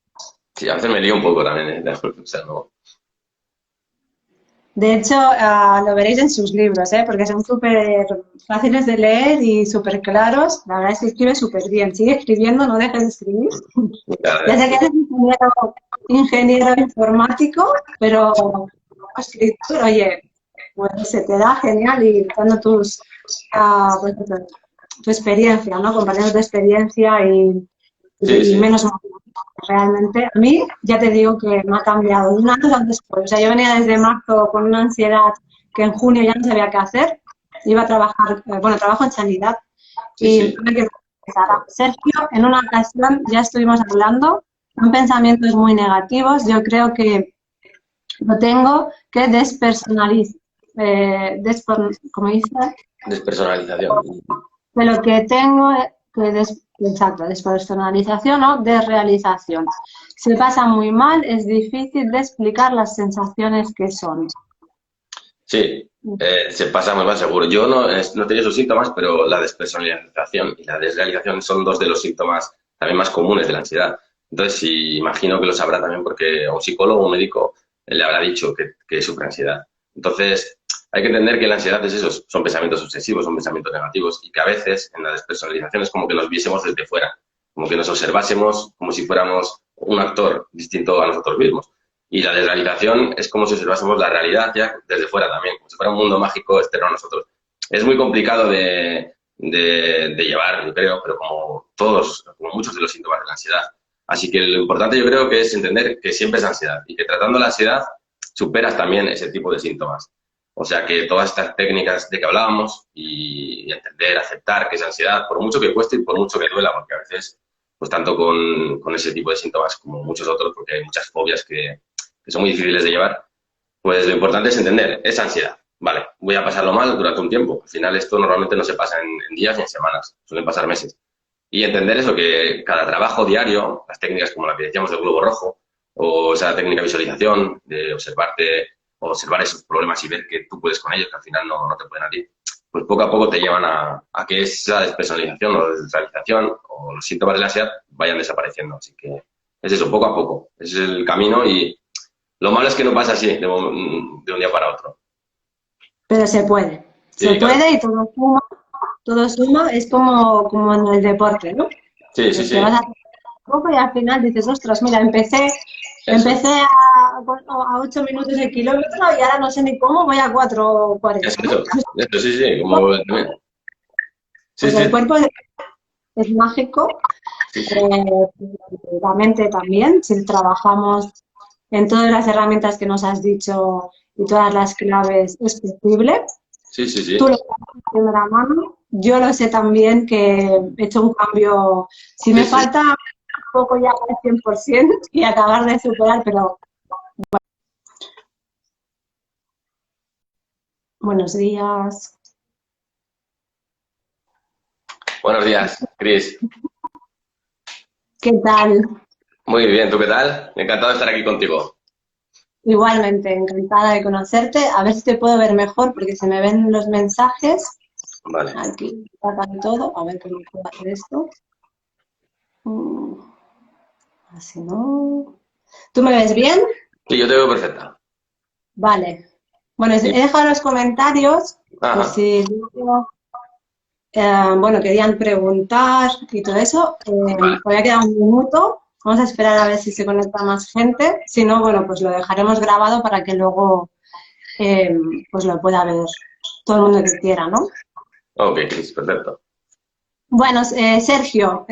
Sí, a veces me lío un poco también, ¿eh? O sea, no... De hecho, lo veréis en sus libros, ¿eh? Porque son súper fáciles de leer y súper claros. La verdad es que escribe súper bien. Sigue escribiendo, no dejes de escribir. Ya sé que eres ingeniero informático, pero como escritor, oye, pues se te da genial y dando pues, tu experiencia, ¿no? Compartiendo tu experiencia Sí, y sí. menos mal. Realmente, a mí ya te digo que me ha cambiado un antes al después. O sea, yo venía desde marzo con una ansiedad que en junio ya no sabía qué hacer. Iba a trabajar, bueno, trabajo en sanidad Sí, y sí. tuve que empezar. Sergio, en una ocasión ya estuvimos hablando, son pensamientos muy negativos. Yo creo que lo tengo que despersonalizar, ¿cómo dice? Despersonalización. De lo que tengo exacto, despersonalización o desrealización. Se pasa muy mal, es difícil de explicar las sensaciones que son. Sí, se pasa muy mal seguro. Yo no tenía esos síntomas, pero la despersonalización y la desrealización son dos de los síntomas también más comunes de la ansiedad. Entonces, sí, imagino que lo sabrá también porque a un psicólogo o un médico le habrá dicho que sufre ansiedad. Entonces, hay que entender que la ansiedad es eso, son pensamientos obsesivos, son pensamientos negativos y que a veces en la despersonalización es como que nos viésemos desde fuera, como que nos observásemos como si fuéramos un actor distinto a nosotros mismos. Y la desrealización es como si observásemos la realidad ya desde fuera también, como si fuera un mundo mágico externo a nosotros. Es muy complicado de llevar, yo creo, pero como muchos de los síntomas de la ansiedad. Así que lo importante yo creo que es entender que siempre es ansiedad y que tratando la ansiedad superas también ese tipo de síntomas. O sea que todas estas técnicas de que hablábamos y entender, aceptar que es ansiedad, por mucho que cueste y por mucho que duela, porque a veces, pues tanto con ese tipo de síntomas como muchos otros, porque hay muchas fobias que son muy difíciles de llevar, pues lo importante es entender, es ansiedad. Vale, voy a pasarlo mal durante un tiempo. Al final esto normalmente no se pasa en días ni en semanas, suelen pasar meses. Y entender eso, que cada trabajo diario, las técnicas como la que decíamos del globo rojo, o esa técnica de visualización, de observar esos problemas y ver que tú puedes con ellos, que al final no te pueden a ti, pues poco a poco te llevan a que esa despersonalización o desrealización o los síntomas de la ansiedad vayan desapareciendo. Así que es eso, poco a poco. Ese es el camino y lo malo es que no pasa así, de un día para otro. Pero se puede. Se Sí, claro. puede y todo suma, es como en el deporte, ¿no? Sí, sí, Que vas sí. a hacer poco y al final dices, ostras, mira, Eso. empecé a 8 minutos el kilómetro y ahora no sé ni cómo voy a 4:40, ¿no? Eso, sí, sí. Como... Sí, Pues sí, el cuerpo es mágico, sí, sí. la mente también, si trabajamos en todas las herramientas que nos has dicho y todas las claves, es posible. Sí, sí, Tú sí. lo sabes de primera mano, yo lo sé también que he hecho un cambio, si Sí, me sí. falta un poco ya al 100% y acabar de superar, pero buenos días. Buenos días, Cris. ¿Qué tal? Muy bien, ¿tú qué tal? Encantado de estar aquí contigo. Igualmente, encantada de conocerte. A ver si te puedo ver mejor porque se me ven los mensajes. Vale. Aquí tapan todo. A ver cómo puedo hacer esto. Mm, Así no. ¿Tú me ves bien? Sí, yo te veo perfecta. Vale. Bueno, he Sí. dejado los comentarios por Ajá. si luego, bueno, querían preguntar y todo eso. Vale. Todavía queda un minuto. Vamos a esperar a ver si se conecta más gente. Si no, bueno, pues lo dejaremos grabado para que luego eh, pues lo pueda ver todo el mundo que quiera, ¿no? Ok, Cris, perfecto. Bueno, Sergio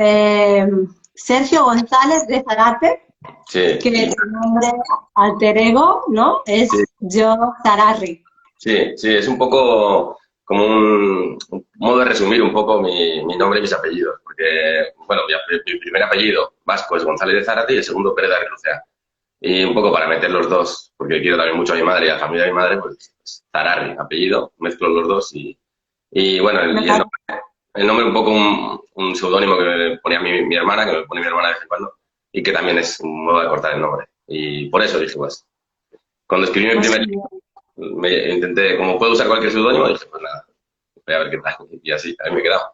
González de Zarate, Sí, que sí, su nombre alter ego, ¿no? sí. Es Yo Zararri. Sí, sí, es un poco como un modo de resumir un poco mi nombre y mis apellidos, porque, bueno, mi primer apellido vasco es González de Zárate y el segundo Pérez de Arrizuzea. Y un poco para meter los dos, porque quiero también mucho a mi madre y a la familia de mi madre, pues Zararri, apellido, mezclo los dos y bueno, Me el parece nombre, el nombre un poco un seudónimo que me ponía mi hermana, que me pone mi hermana de vez en cuando, y que también es un modo de cortar el nombre. Y por eso dije, pues, cuando escribí mi pues, primer libro, me intenté, como puedo usar cualquier seudónimo, dije, pues nada, voy a ver qué tal. Y así, ahí me he quedado.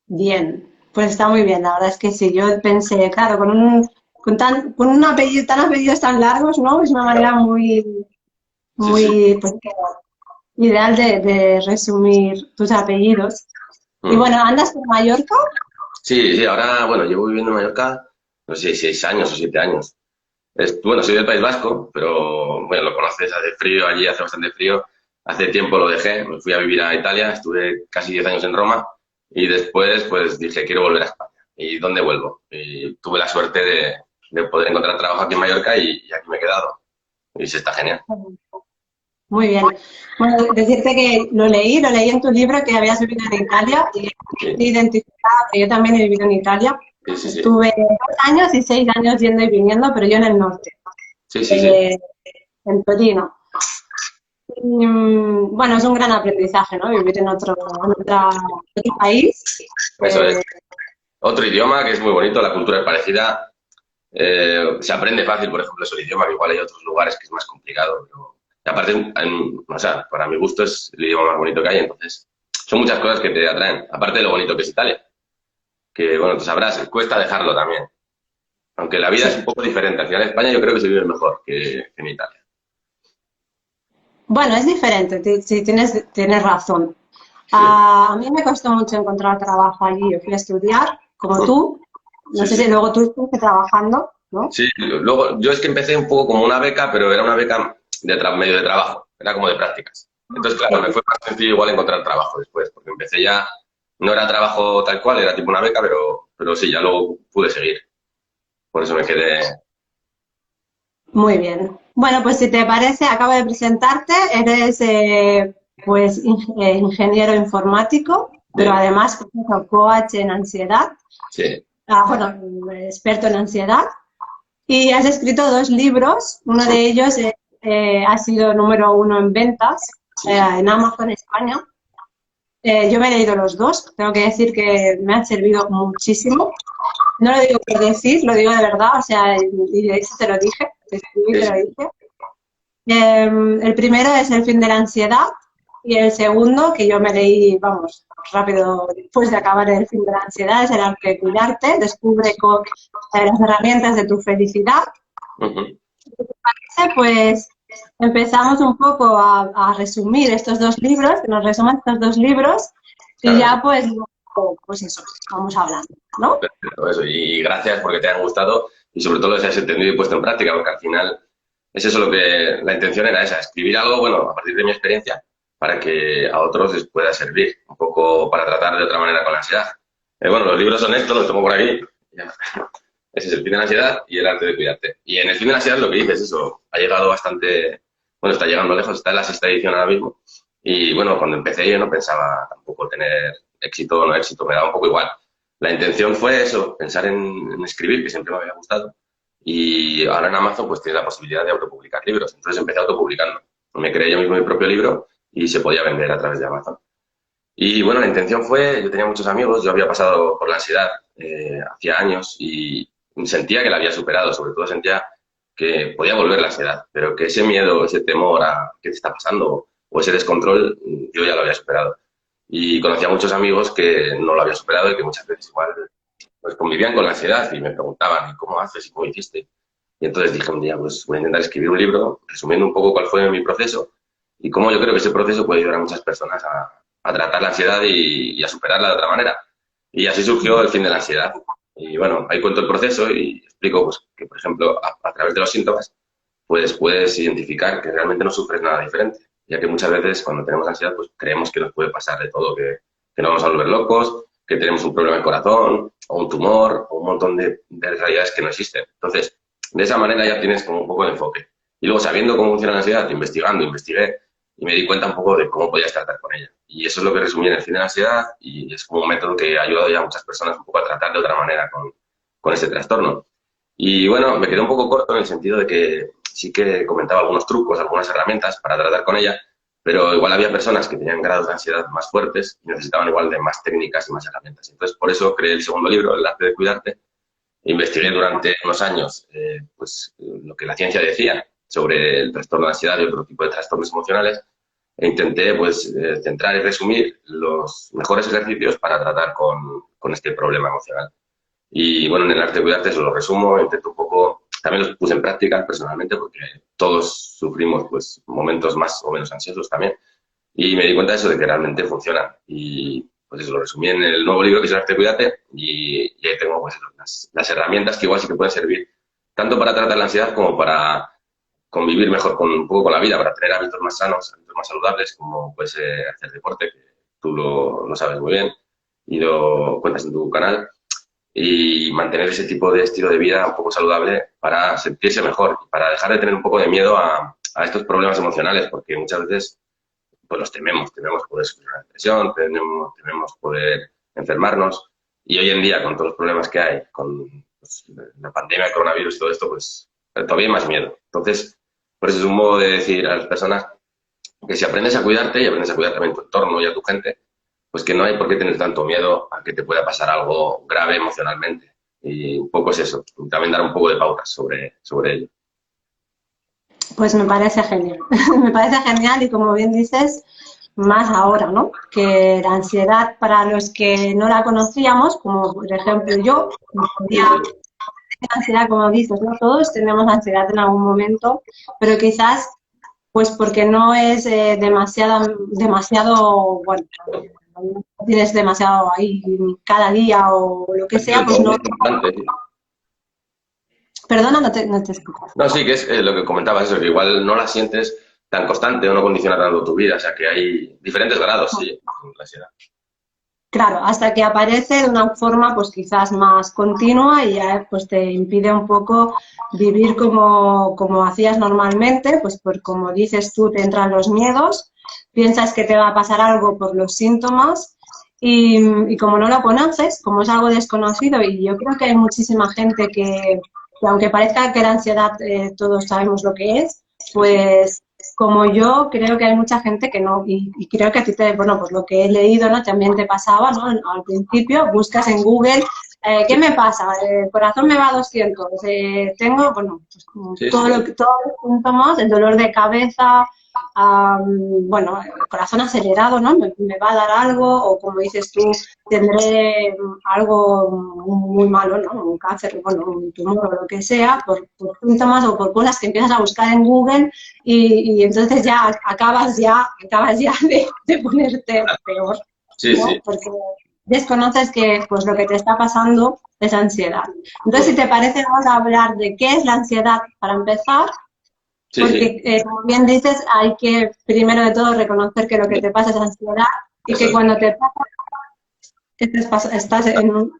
bien, pues está muy bien, la verdad es que sí, yo pensé, claro, con un apellido, tan apellidos tan largos, ¿no? Es una manera muy, Sí, sí. muy, pues, ideal de resumir tus apellidos. Y Mm. bueno, ¿andas por Mallorca? Sí, sí, ahora, bueno, llevo viviendo en Mallorca, no sé, 6 años o 7 años. Bueno, soy del País Vasco, pero bueno, lo conoces, hace frío allí, hace bastante frío. Hace tiempo lo dejé, me fui a vivir a Italia, estuve casi 10 años en Roma y después pues dije, quiero volver a España. ¿Y dónde vuelvo? Y tuve la suerte de poder encontrar trabajo aquí en Mallorca y aquí me he quedado. Y sí, está genial. Muy bien. Bueno, decirte que lo leí en tu libro que habías vivido en Italia y Sí, he identificado que yo también he vivido en Italia. sí, sí, sí. Estuve 2 años y 6 años yendo y viniendo, pero yo en el norte, Sí, sí, sí. eh, en Torino. Y, bueno, es un gran aprendizaje, ¿no? Vivir otro país. Eso es. Eh, Otro idioma que es muy bonito, la cultura es parecida. Se aprende fácil, por ejemplo, eso el idioma, que igual hay otros lugares que es más complicado. Y aparte, o sea, para mi gusto es el idioma más bonito que hay, entonces son muchas cosas que te atraen. Aparte de lo bonito que es Italia, que bueno, tú sabrás, cuesta dejarlo también. Aunque la vida es un sí. poco diferente. Al final en España yo creo que se vive mejor que en Italia. Bueno, es diferente, sí, tienes razón. Sí, A mí me costó mucho encontrar trabajo allí. Yo fui a estudiar, como mm, tú. No sí, sé sí. si luego tú estuviste trabajando, ¿no? Sí, luego yo es que empecé un poco como una beca, pero era una beca de medio de trabajo, era como de prácticas. Entonces, claro, me Sí. fue más sencillo igual encontrar trabajo después, porque empecé ya, no era trabajo tal cual, era tipo una beca, pero sí, ya luego pude seguir. Por eso me quedé. Muy bien. Bueno, pues si te parece, acabo de presentarte. Eres pues ingeniero informático, pero Sí, además pues, coach en ansiedad. sí, Bueno, experto en ansiedad. Y has escrito 2 libros. Uno de ellos ha sido número 1 en ventas sí, sí. en Amazon España. Yo me he leído los dos. Tengo que decir que me han servido muchísimo. No lo digo por decir, lo digo de verdad. O sea, y de hecho te lo dije, te escribí y Sí, te lo sí. dije. El primero es El fin de la ansiedad y el segundo, que yo me leí, vamos, rápido después de acabar El fin de la ansiedad, es El arte de cuidarte, descubre las herramientas de tu felicidad. Ujú. Pues empezamos un poco a resumir estos 2 libros, que nos resuman estos 2 libros y Claro, ya pues eso, vamos hablando, ¿no? perfecto, eso. Y gracias porque te han gustado y sobre todo los has entendido y puesto en práctica, porque al final es eso lo que la intención era esa, escribir algo, bueno, a partir de mi experiencia, para que a otros les pueda servir, un poco para tratar de otra manera con la ansiedad. Bueno, los libros son estos, los tengo por aquí. Ya. Ese es El fin de la ansiedad y El arte de cuidarte. Y en El fin de la ansiedad lo que dices, eso, ha llegado bastante, bueno, está llegando lejos, está en la sexta edición ahora mismo. Y bueno, cuando empecé yo no pensaba tampoco tener éxito o no éxito, me daba un poco igual. La intención fue eso, pensar en escribir, que siempre me había gustado. Y ahora en Amazon pues tienes la posibilidad de autopublicar libros. Entonces empecé autopublicando. Me creé yo mismo mi propio libro y se podía vender a través de Amazon. Y bueno, la intención fue, yo tenía muchos amigos, yo había pasado por la ansiedad hacía años y sentía que la había superado, sobre todo sentía que podía volver la ansiedad, pero que ese miedo, ese temor a qué te está pasando o ese descontrol, yo ya lo había superado. Y conocía a muchos amigos que no lo habían superado y que muchas veces igual pues convivían con la ansiedad y me preguntaban, ¿y cómo haces y cómo hiciste? Y entonces dije un día, pues voy a intentar escribir un libro resumiendo un poco cuál fue mi proceso y cómo yo creo que ese proceso puede ayudar a muchas personas a tratar la ansiedad y a superarla de otra manera. Y así surgió El fin de la ansiedad. Y bueno, ahí cuento el proceso y explico pues, que, por ejemplo, a través de los síntomas, pues puedes identificar que realmente no sufres nada diferente, ya que muchas veces cuando tenemos ansiedad, pues creemos que nos puede pasar de todo, que nos vamos a volver locos, que tenemos un problema de corazón, o un tumor, o un montón de realidades que no existen. Entonces, de esa manera ya tienes como un poco de enfoque. Y luego, sabiendo cómo funciona la ansiedad, investigando, investigué, y me di cuenta un poco de cómo podías tratar con ella. Y eso es lo que resumí en el fin de la ansiedad y es como un método que ha ayudado ya a muchas personas un poco a tratar de otra manera con este trastorno. Y bueno, me quedé un poco corto en el sentido de que sí que comentaba algunos trucos, algunas herramientas para tratar con ella, pero igual había personas que tenían grados de ansiedad más fuertes y necesitaban igual de más técnicas y más herramientas. Entonces, por eso creé el segundo libro, El arte de cuidarte. Investigué durante unos años lo que la ciencia decía sobre el trastorno de ansiedad y otro tipo de trastornos emocionales e intenté centrar y resumir los mejores ejercicios para tratar con este problema emocional. Y bueno, en el arte de cuidarte eso lo resumo, intento un poco, también los puse en práctica personalmente porque todos sufrimos pues momentos más o menos ansiosos también y me di cuenta de eso, de que realmente funcionan. Y pues eso lo resumí en el nuevo libro que es El arte de cuidarte y ahí tengo pues las herramientas que igual sí que pueden servir tanto para tratar la ansiedad como para convivir mejor un poco con la vida, para tener hábitos más sanos, hábitos más saludables, como puede ser hacer deporte, que tú lo sabes muy bien y lo cuentas en tu canal y mantener ese tipo de estilo de vida un poco saludable para sentirse mejor, para dejar de tener un poco de miedo a estos problemas emocionales, porque muchas veces pues los tememos poder sufrir una depresión, tememos poder enfermarnos y hoy en día con todos los problemas que hay, con pues, la pandemia, el coronavirus y todo esto, pues todavía hay más miedo. Entonces, por eso es un modo de decir a las personas que si aprendes a cuidarte y aprendes a cuidar también tu entorno y a tu gente, pues que no hay por qué tener tanto miedo a que te pueda pasar algo grave emocionalmente. Y un poco es eso, y también dar un poco de pautas sobre ello. Pues me parece genial, me parece genial y como bien dices, más ahora, ¿no? Que la ansiedad para los que no la conocíamos, como por ejemplo yo, tenía ansiedad, como dices, ¿no? Todos tenemos ansiedad en algún momento, pero quizás pues porque no es demasiado, bueno, no tienes demasiado ahí cada día o lo que sea, pues no. Perdona, no te escucho. No, sí, que es lo que comentabas, eso, que igual no la sientes tan constante o no condiciona tanto tu vida, o sea que hay diferentes grados, sí, en la ansiedad. Claro, hasta que aparece de una forma pues quizás más continua y ya pues te impide un poco vivir como hacías normalmente, pues por como dices tú, te entran los miedos, piensas que te va a pasar algo por los síntomas y como no lo conoces, como es algo desconocido y yo creo que hay muchísima gente que aunque parezca que la ansiedad todos sabemos lo que es, pues como yo, creo que hay mucha gente que no, y creo que a ti bueno, pues lo que he leído, ¿no? También te pasaba, ¿no? Al principio buscas en Google, ¿qué me pasa? El corazón me va a 200, tengo, bueno, pues, Sí, todos sí. los síntomas, el dolor de cabeza, bueno, el corazón acelerado, ¿no? Me va a dar algo, o como dices tú, tendré algo muy malo, ¿no? Un cáncer, bueno, un tumor o lo que sea, por síntomas o por cosas que empiezas a buscar en Google y entonces ya acabas ya de ponerte peor, Sí, ¿no? sí, Porque desconoces que pues lo que te está pasando es ansiedad. Entonces, si te parece, vamos a hablar de qué es la ansiedad para empezar, sí, sí, porque como bien dices, hay que primero de todo reconocer que lo que te pasa es ansiedad y eso que es. cuando te pasa estás en una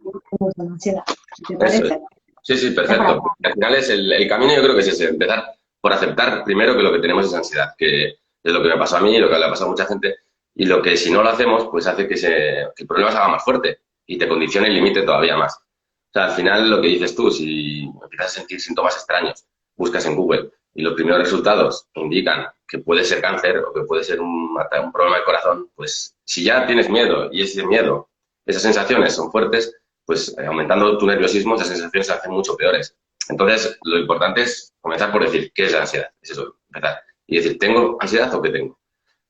ansiedad. ¿Te Eso es. parece? Sí, sí, Es para perfecto. Al final es el camino, yo creo que es ese, empezar por aceptar primero que lo que tenemos es ansiedad, que es lo que me pasó a mí, lo que le ha pasado a mucha gente, y lo que si no lo hacemos, pues hace que el problema se haga más fuerte y te condicione y limite todavía más. O sea, al final lo que dices tú, si empiezas a sentir síntomas extraños, buscas en Google y los primeros resultados indican que puede ser cáncer o que puede ser un problema de corazón, pues si ya tienes miedo y ese miedo, esas sensaciones son fuertes, pues aumentando tu nerviosismo, esas sensaciones se hacen mucho peores. Entonces, lo importante es comenzar por decir, ¿qué es la ansiedad? Es eso, empezar. Y decir, ¿tengo ansiedad o qué tengo?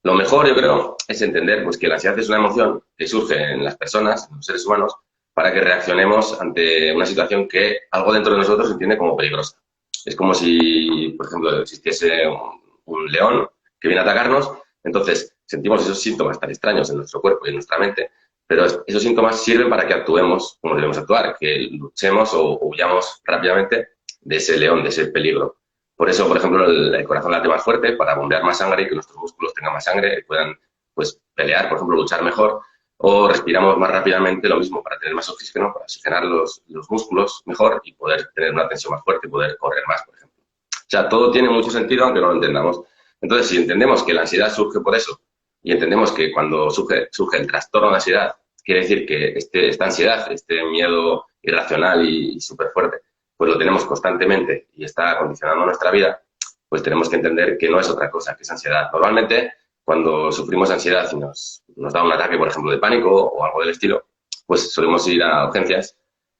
Lo mejor, yo creo, es entender pues, que la ansiedad es una emoción que surge en las personas, en los seres humanos, para que reaccionemos ante una situación que algo dentro de nosotros entiende como peligrosa. Es como si, por ejemplo, existiese un león que viene a atacarnos, entonces sentimos esos síntomas tan extraños en nuestro cuerpo y en nuestra mente, pero esos síntomas sirven para que actuemos como debemos actuar, que luchemos o huyamos rápidamente de ese león, de ese peligro. Por eso, por ejemplo, el corazón late más fuerte para bombear más sangre y que nuestros músculos tengan más sangre y puedan pues, pelear, por ejemplo, luchar mejor. O respiramos más rápidamente, lo mismo, para tener más oxígeno, para oxigenar los músculos mejor y poder tener una tensión más fuerte y poder correr más, por ejemplo. O sea, todo tiene mucho sentido, aunque no lo entendamos. Entonces, si entendemos que la ansiedad surge por eso y entendemos que cuando surge el trastorno de ansiedad, quiere decir que esta ansiedad, este miedo irracional y súper fuerte, pues lo tenemos constantemente y está condicionando nuestra vida, pues tenemos que entender que no es otra cosa que es ansiedad. Normalmente, cuando sufrimos ansiedad y nos da un ataque, por ejemplo, de pánico o algo del estilo, pues solemos ir a urgencias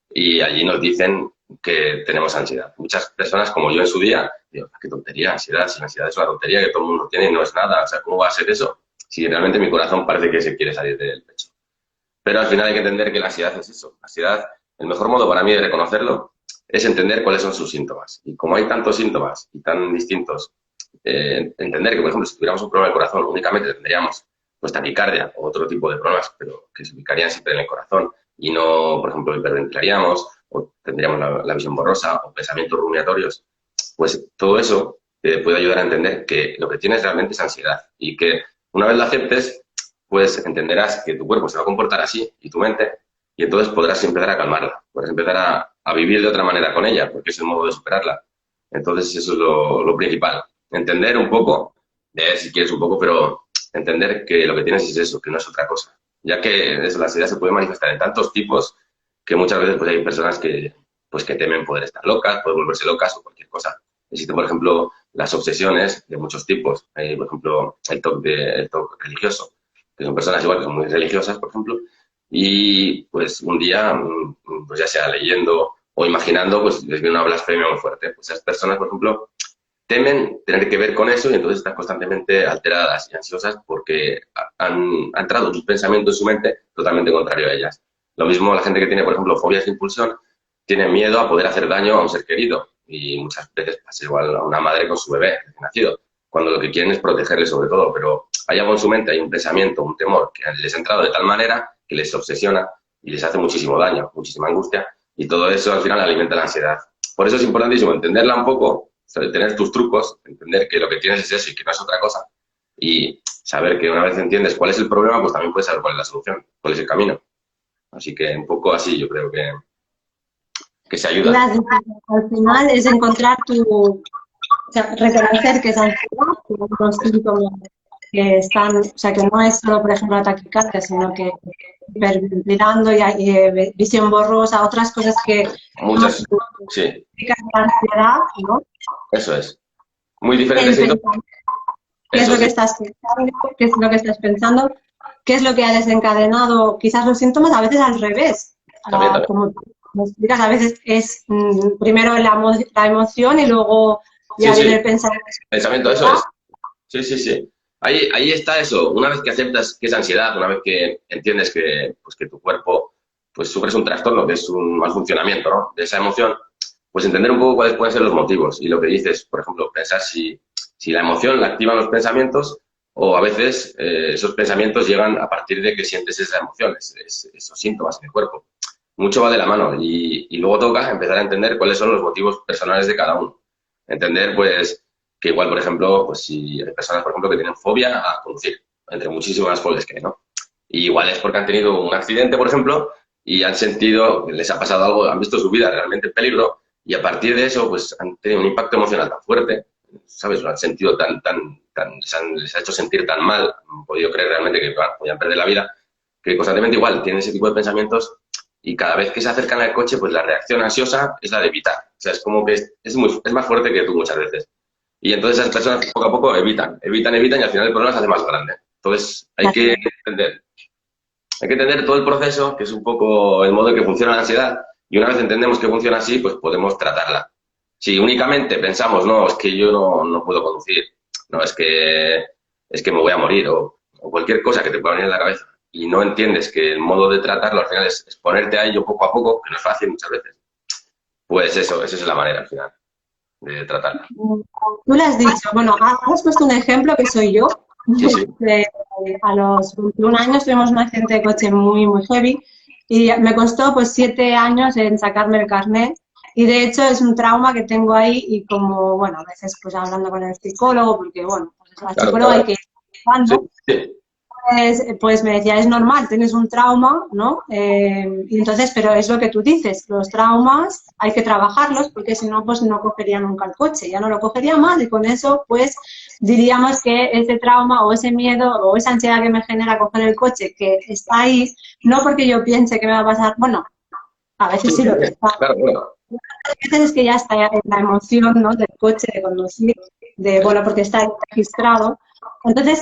y allí nos dicen que tenemos ansiedad. Muchas personas, como yo en su día, digo, qué tontería, ansiedad, si la ansiedad es una tontería que todo el mundo tiene y no es nada, o sea, ¿cómo va a ser eso? Si realmente mi corazón parece que se quiere salir del pecho. Pero al final hay que entender que la ansiedad es eso. La ansiedad, el mejor modo para mí de reconocerlo es entender cuáles son sus síntomas. Y como hay tantos síntomas y tan distintos, entender que, por ejemplo, si tuviéramos un problema del corazón, únicamente tendríamos pues taquicardia o otro tipo de problemas, pero que se ubicarían siempre en el corazón y no, por ejemplo, hiperventilaríamos o tendríamos la visión borrosa o pensamientos rumiatorios, pues todo eso te puede ayudar a entender que lo que tienes realmente es ansiedad y que una vez lo aceptes, pues entenderás que tu cuerpo se va a comportar así y tu mente, y entonces podrás empezar a calmarla, podrás empezar a vivir de otra manera con ella, porque es el modo de superarla. Entonces eso es lo principal. Entender un poco, si quieres un poco, pero entender que lo que tienes es eso, que no es otra cosa. Ya que eso, la ansiedad se puede manifestar en tantos tipos que muchas veces pues hay personas que temen poder estar locas, poder volverse locas o cualquier cosa. Existen, por ejemplo, las obsesiones de muchos tipos. Hay, por ejemplo, el TOC religioso, que son personas igual que son muy religiosas, por ejemplo, y pues un día, pues ya sea leyendo o imaginando, pues les viene una blasfemia muy fuerte. Pues esas personas, por ejemplo, temen tener que ver con eso y entonces están constantemente alteradas y ansiosas porque ha entrado un pensamiento en su mente totalmente contrario a ellas. Lo mismo la gente que tiene, por ejemplo, fobias de impulsión, tiene miedo a poder hacer daño a un ser querido y muchas veces pasa igual a una madre con su bebé recién nacido, cuando lo que quieren es protegerle sobre todo, pero hay algo en su mente, hay un pensamiento, un temor que les ha entrado de tal manera que les obsesiona y les hace muchísimo daño, muchísima angustia y todo eso al final alimenta la ansiedad. Por eso es importantísimo entenderla un poco, tener tus trucos, entender que lo que tienes es eso y que no es otra cosa y saber que una vez entiendes cuál es el problema, pues también puedes saber cuál es la solución, cuál es el camino. Así que un poco así yo creo que se ayuda. Al final es encontrar o sea, reconocer que es ansiedad, que hay unos síntomas que están, o sea, que no es solo, por ejemplo, la taquicardia, sino que hiperventilando y visión borrosa, otras cosas que Muchas, sí. la ansiedad, ¿no? Eso es. Muy diferentes síntomas. ¿Qué es lo que estás pensando? ¿Qué es lo que estás pensando? ¿Qué es lo que ha desencadenado quizás los síntomas? A veces al revés. También. Como me explicas, a veces es primero la emoción y luego ya viene el pensamiento. Pensamiento, eso es. Sí, sí, sí. Ahí está eso. Una vez que aceptas que es ansiedad, una vez que entiendes pues que tu cuerpo pues sufres un trastorno, que es un mal funcionamiento, ¿no?, de esa emoción, pues entender un poco cuáles pueden ser los motivos. Y lo que dices, por ejemplo, pensar si la emoción la activan los pensamientos o a veces esos pensamientos llegan a partir de que sientes esa emoción, esos síntomas en el cuerpo. Mucho va de la mano y luego toca empezar a entender cuáles son los motivos personales de cada uno. Entender, pues, que igual, por ejemplo, pues si hay personas, por ejemplo, que tienen fobia a conducir, entre muchísimas fobias que hay, ¿no? Y igual es porque han tenido un accidente, por ejemplo, y han sentido, les ha pasado algo, han visto su vida realmente en peligro, y a partir de eso, pues han tenido un impacto emocional tan fuerte, ¿sabes? Lo han sentido les ha hecho sentir tan mal, han podido creer realmente que podían perder la vida, que constantemente igual tienen ese tipo de pensamientos y cada vez que se acercan al coche, pues la reacción ansiosa es la de evitar. O sea, es como que es más fuerte que tú muchas veces. Y entonces esas personas poco a poco evitan y al final el problema se hace más grande. Entonces hay que entender todo el proceso, que es un poco el modo en que funciona la ansiedad, y una vez entendemos que funciona así, pues podemos tratarla. Si únicamente pensamos, no, es que yo no puedo conducir, no, es que me voy a morir, o cualquier cosa que te pueda venir en la cabeza, y no entiendes que el modo de tratarlo al final es ponerte a ello poco a poco, que no es fácil muchas veces, pues esa es la manera al final de tratarlo. Tú le has dicho, bueno, has puesto un ejemplo que soy yo. Sí. A los 21 años tuvimos un accidente de coche muy, muy heavy y me costó pues 7 años en sacarme el carnet y de hecho es un trauma que tengo ahí y como, bueno, a veces pues hablando con el psicólogo, porque bueno, pues al psicólogo hay que ir. Sí. pues me decía, es normal, tienes un trauma, ¿no? Y entonces, pero es lo que tú dices, los traumas hay que trabajarlos porque si no, pues no cogería nunca el coche, ya no lo cogería más y con eso, pues diríamos que ese trauma o ese miedo o esa ansiedad que me genera coger el coche, que está ahí, no porque yo piense que me va a pasar, bueno, a veces sí lo está. Claro, bueno. A veces es que ya está en la emoción, ¿no? Del coche, de conducir, de, bueno, porque está registrado. Entonces,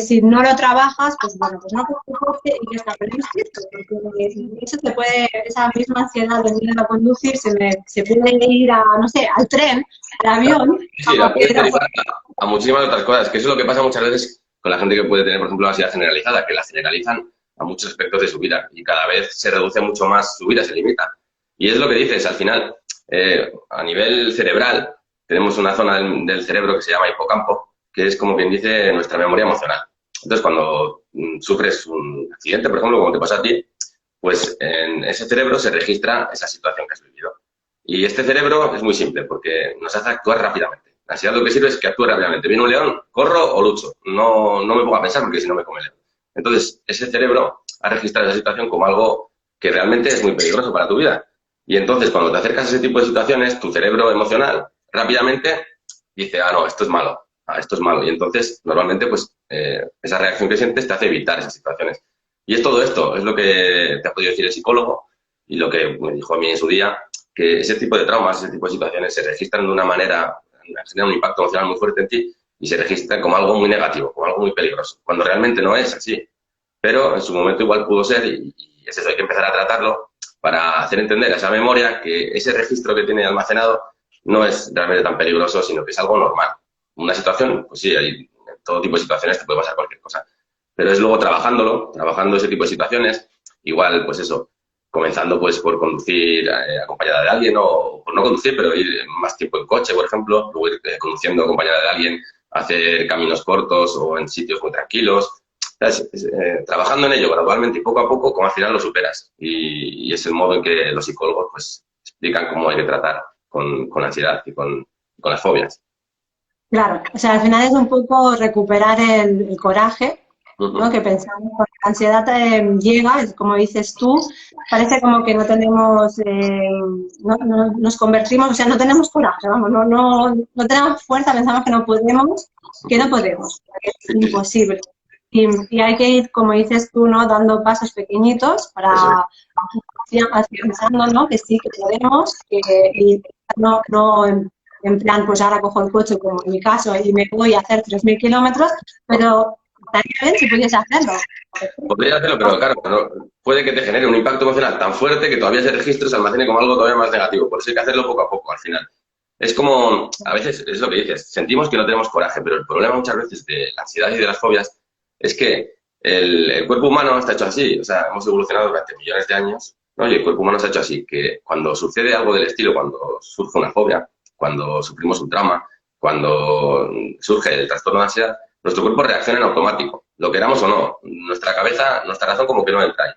si no lo trabajas, pues bueno, pues no coges el coche y ya está. Pero es cierto, porque eso te puede, esa misma ansiedad de miedo a conducir se puede ir a, no sé, al tren, al avión. Sí, la puedes derivar a muchísimas otras cosas, que eso es lo que pasa muchas veces con la gente que puede tener, por ejemplo, la ansiedad generalizada, que la generalizan a muchos aspectos de su vida y cada vez se reduce mucho más su vida, se limita. Y es lo que dices, al final, a nivel cerebral, tenemos una zona del cerebro que se llama hipocampo, que es como quien dice nuestra memoria emocional. Entonces, cuando sufres un accidente, por ejemplo, como te pasa a ti, pues en ese cerebro se registra esa situación que has vivido. Y este cerebro es muy simple porque nos hace actuar rápidamente. La ansiedad lo que sirve es que actúe rápidamente. Viene un león, corro o lucho. No me pongo a pensar porque si no me come el león. Entonces, ese cerebro ha registrado esa situación como algo que realmente es muy peligroso para tu vida. Y entonces, cuando te acercas a ese tipo de situaciones, tu cerebro emocional rápidamente dice, ah, no, esto es malo, esto es malo. Y entonces, normalmente, pues, esa reacción que sientes te hace evitar esas situaciones. Y es todo esto, es lo que te ha podido decir el psicólogo y lo que me dijo a mí en su día, que ese tipo de traumas, ese tipo de situaciones se registran de una manera, generan un impacto emocional muy fuerte en ti y se registran como algo muy negativo, como algo muy peligroso, cuando realmente no es así. Pero en su momento igual pudo ser y es eso, hay que empezar a tratarlo para hacer entender a esa memoria que ese registro que tiene almacenado no es realmente tan peligroso, sino que es algo normal. Una situación, pues sí, hay en todo tipo de situaciones te puede pasar cualquier cosa. Pero es luego trabajándolo, trabajando ese tipo de situaciones, igual, pues eso, comenzando pues por conducir acompañada de alguien o por no conducir, pero ir más tiempo en coche, por ejemplo, luego ir conduciendo acompañada de alguien, hacer caminos cortos o en sitios muy tranquilos. Trabajando en ello gradualmente y poco a poco, como al final lo superas. Y es el modo en que los psicólogos pues explican cómo hay que tratar con la ansiedad y con las fobias. Claro, o sea, al final es un poco recuperar el coraje, ¿no? Que pensamos que la ansiedad llega, es como dices tú, parece como que no tenemos, nos convertimos, o sea, no tenemos coraje, vamos, no tenemos fuerza, pensamos que no podemos, que es imposible. Y hay que ir, como dices tú, ¿no? Dando pasos pequeñitos para afianzando, ¿no? Que sí que podemos, y no en plan, pues ahora cojo el coche, como en mi caso, y me voy a hacer 3.000 kilómetros, pero estaría bien si pudiese hacerlo. Podría hacerlo, pero claro, puede que te genere un impacto emocional tan fuerte que todavía ese registro se almacene como algo todavía más negativo. Por eso hay que hacerlo poco a poco, al final. Es como, a veces, es lo que dices, sentimos que no tenemos coraje, pero el problema muchas veces de la ansiedad y de las fobias es que el cuerpo humano está hecho así. O sea, hemos evolucionado durante millones de años, ¿no? Y el cuerpo humano está hecho así, que cuando sucede algo del estilo, cuando surge una fobia, cuando sufrimos un trauma, cuando surge el trastorno de ansiedad, nuestro cuerpo reacciona en automático, lo queramos o no. Nuestra cabeza, nuestra razón como que no entra ahí.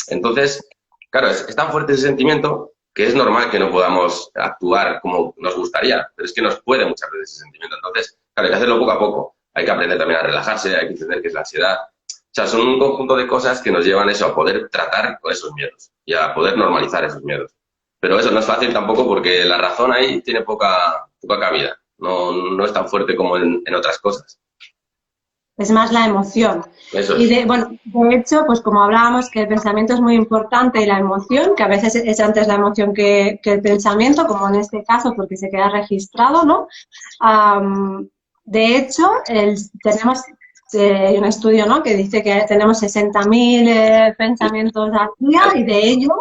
Entonces, claro, es tan fuerte ese sentimiento que es normal que no podamos actuar como nos gustaría, pero es que nos puede muchas veces ese sentimiento. Entonces, claro, hay que hacerlo poco a poco. Hay que aprender también a relajarse, hay que entender qué es la ansiedad. O sea, son un conjunto de cosas que nos llevan eso, a poder tratar con esos miedos y a poder normalizar esos miedos. Pero eso no es fácil tampoco porque la razón ahí tiene poca cabida. No es tan fuerte como en otras cosas. Es más la emoción. Eso es. Y bueno, de hecho, pues como hablábamos que el pensamiento es muy importante y la emoción, que a veces es antes la emoción que el pensamiento, como en este caso, porque se queda registrado, ¿no? De hecho, tenemos un estudio, ¿no? Que dice que tenemos 60.000 pensamientos al día y de ellos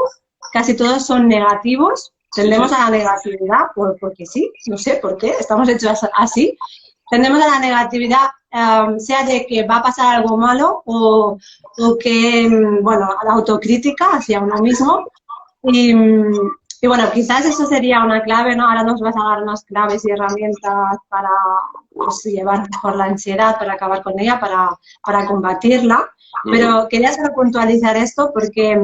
casi todos son negativos. Tendemos a la negatividad porque sí, no sé por qué, estamos hechos así. Tendemos a la negatividad, sea de que va a pasar algo malo o que, bueno, a la autocrítica hacia uno mismo. Y bueno, quizás eso sería una clave, ¿no? Ahora nos vas a dar unas claves y herramientas para pues, llevar mejor la ansiedad, para acabar con ella, para combatirla. Pero quería solo puntualizar esto porque,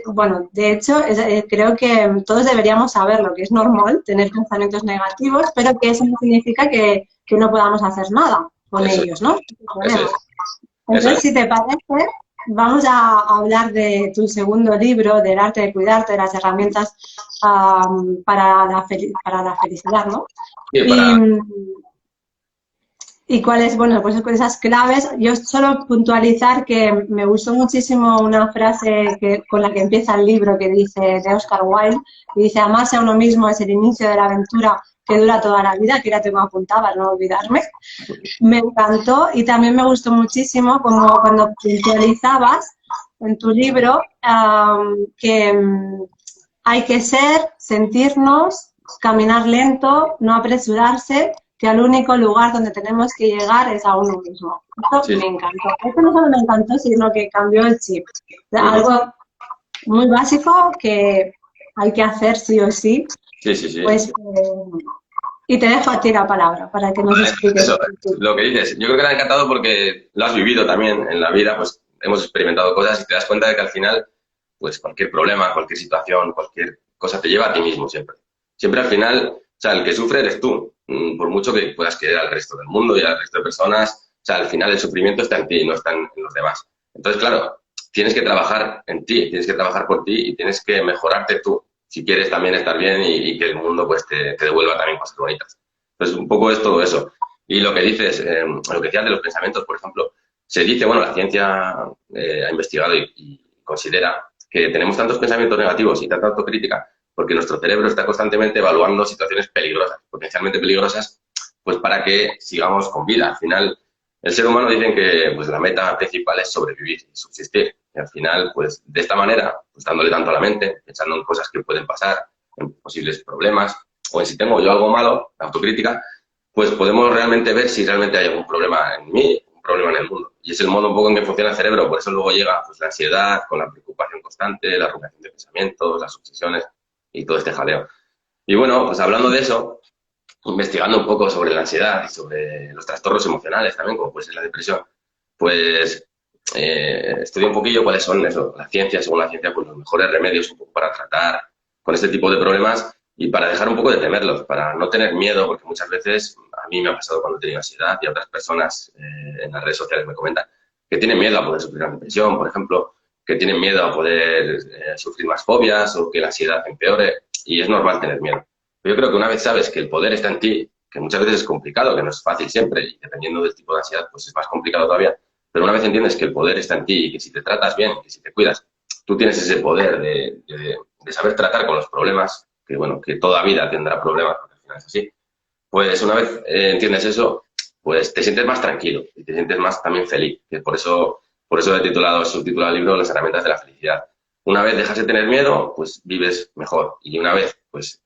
bueno, de hecho, creo que todos deberíamos saberlo, que es normal tener pensamientos negativos, pero que eso no significa que no podamos hacer nada con ellos, ¿no? Eso es. Eso Entonces, es. si te parece, vamos a hablar de tu segundo libro, del arte de cuidarte, de las herramientas para la felicidad, ¿no? Sí, Y, y cuáles, bueno, pues con esas claves, yo solo puntualizar que me gustó muchísimo una frase con la que empieza el libro que dice de Oscar Wilde, que dice, amarse a uno mismo es el inicio de la aventura que dura toda la vida, que ya tengo apuntado para no olvidarme. Me encantó y también me gustó muchísimo como cuando puntualizabas en tu libro que hay que ser, sentirnos, caminar lento, no apresurarse, que al único lugar donde tenemos que llegar es a uno mismo. Esto Sí, me sí. encantó. Esto no solo me encantó, sino que cambió el chip. Ujú. Algo muy básico que hay que hacer sí o sí, Sí, sí, sí. pues, y te dejo a ti la palabra para que nos Vale, pues expliques. eso, lo que dices. Yo creo que te ha encantado porque lo has vivido también en la vida, pues hemos experimentado cosas y te das cuenta de que al final, pues cualquier problema, cualquier situación, cualquier cosa te lleva a ti mismo siempre. Siempre al final, o sea, el que sufre eres tú, por mucho que puedas querer al resto del mundo y al resto de personas, o sea, al final el sufrimiento está en ti, no está en los demás. Entonces, claro, tienes que trabajar en ti, tienes que trabajar por ti y tienes que mejorarte tú, si quieres también estar bien y que el mundo pues te devuelva también cosas bonitas. Pues un poco es todo eso. Y lo que dices, lo que decías de los pensamientos, por ejemplo, se dice, bueno, la ciencia ha investigado y considera que tenemos tantos pensamientos negativos y tanta autocrítica porque nuestro cerebro está constantemente evaluando situaciones peligrosas, potencialmente peligrosas, pues para que sigamos con vida. Al final, el ser humano dicen que pues, la meta principal es sobrevivir y subsistir. Y al final, pues de esta manera, pues dándole tanto a la mente, pensando en cosas que pueden pasar, en posibles problemas, o en si tengo yo algo malo, la autocrítica, pues podemos realmente ver si realmente hay algún problema en mí, un problema en el mundo. Y es el modo un poco en que funciona el cerebro, por eso luego llega pues, la ansiedad, con la preocupación constante, la rumiación de pensamientos, las obsesiones y todo este jaleo. Y bueno, pues hablando de eso, investigando un poco sobre la ansiedad y sobre los trastornos emocionales también, como puede ser la depresión, pues estudié un poquillo cuáles son eso, la ciencia, según la ciencia, pues los mejores remedios un poco para tratar con este tipo de problemas y para dejar un poco de temerlos, para no tener miedo, porque muchas veces a mí me ha pasado cuando he tenido ansiedad y a otras personas en las redes sociales me comentan que tienen miedo a poder sufrir una depresión, por ejemplo, que tienen miedo a poder sufrir más fobias o que la ansiedad empeore, y es normal tener miedo. Pero yo creo que una vez sabes que el poder está en ti, que muchas veces es complicado, que no es fácil siempre, y dependiendo del tipo de ansiedad, pues es más complicado todavía, pero una vez entiendes que el poder está en ti y que si te tratas bien, que si te cuidas, tú tienes ese poder de saber tratar con los problemas, que bueno, que toda vida tendrá problemas, porque al final es así, pues una vez entiendes eso, pues te sientes más tranquilo y te sientes más también feliz. Que por eso he titulado, subtitulado el libro Las herramientas de la felicidad. Una vez dejas de tener miedo, pues vives mejor. Y una vez, pues,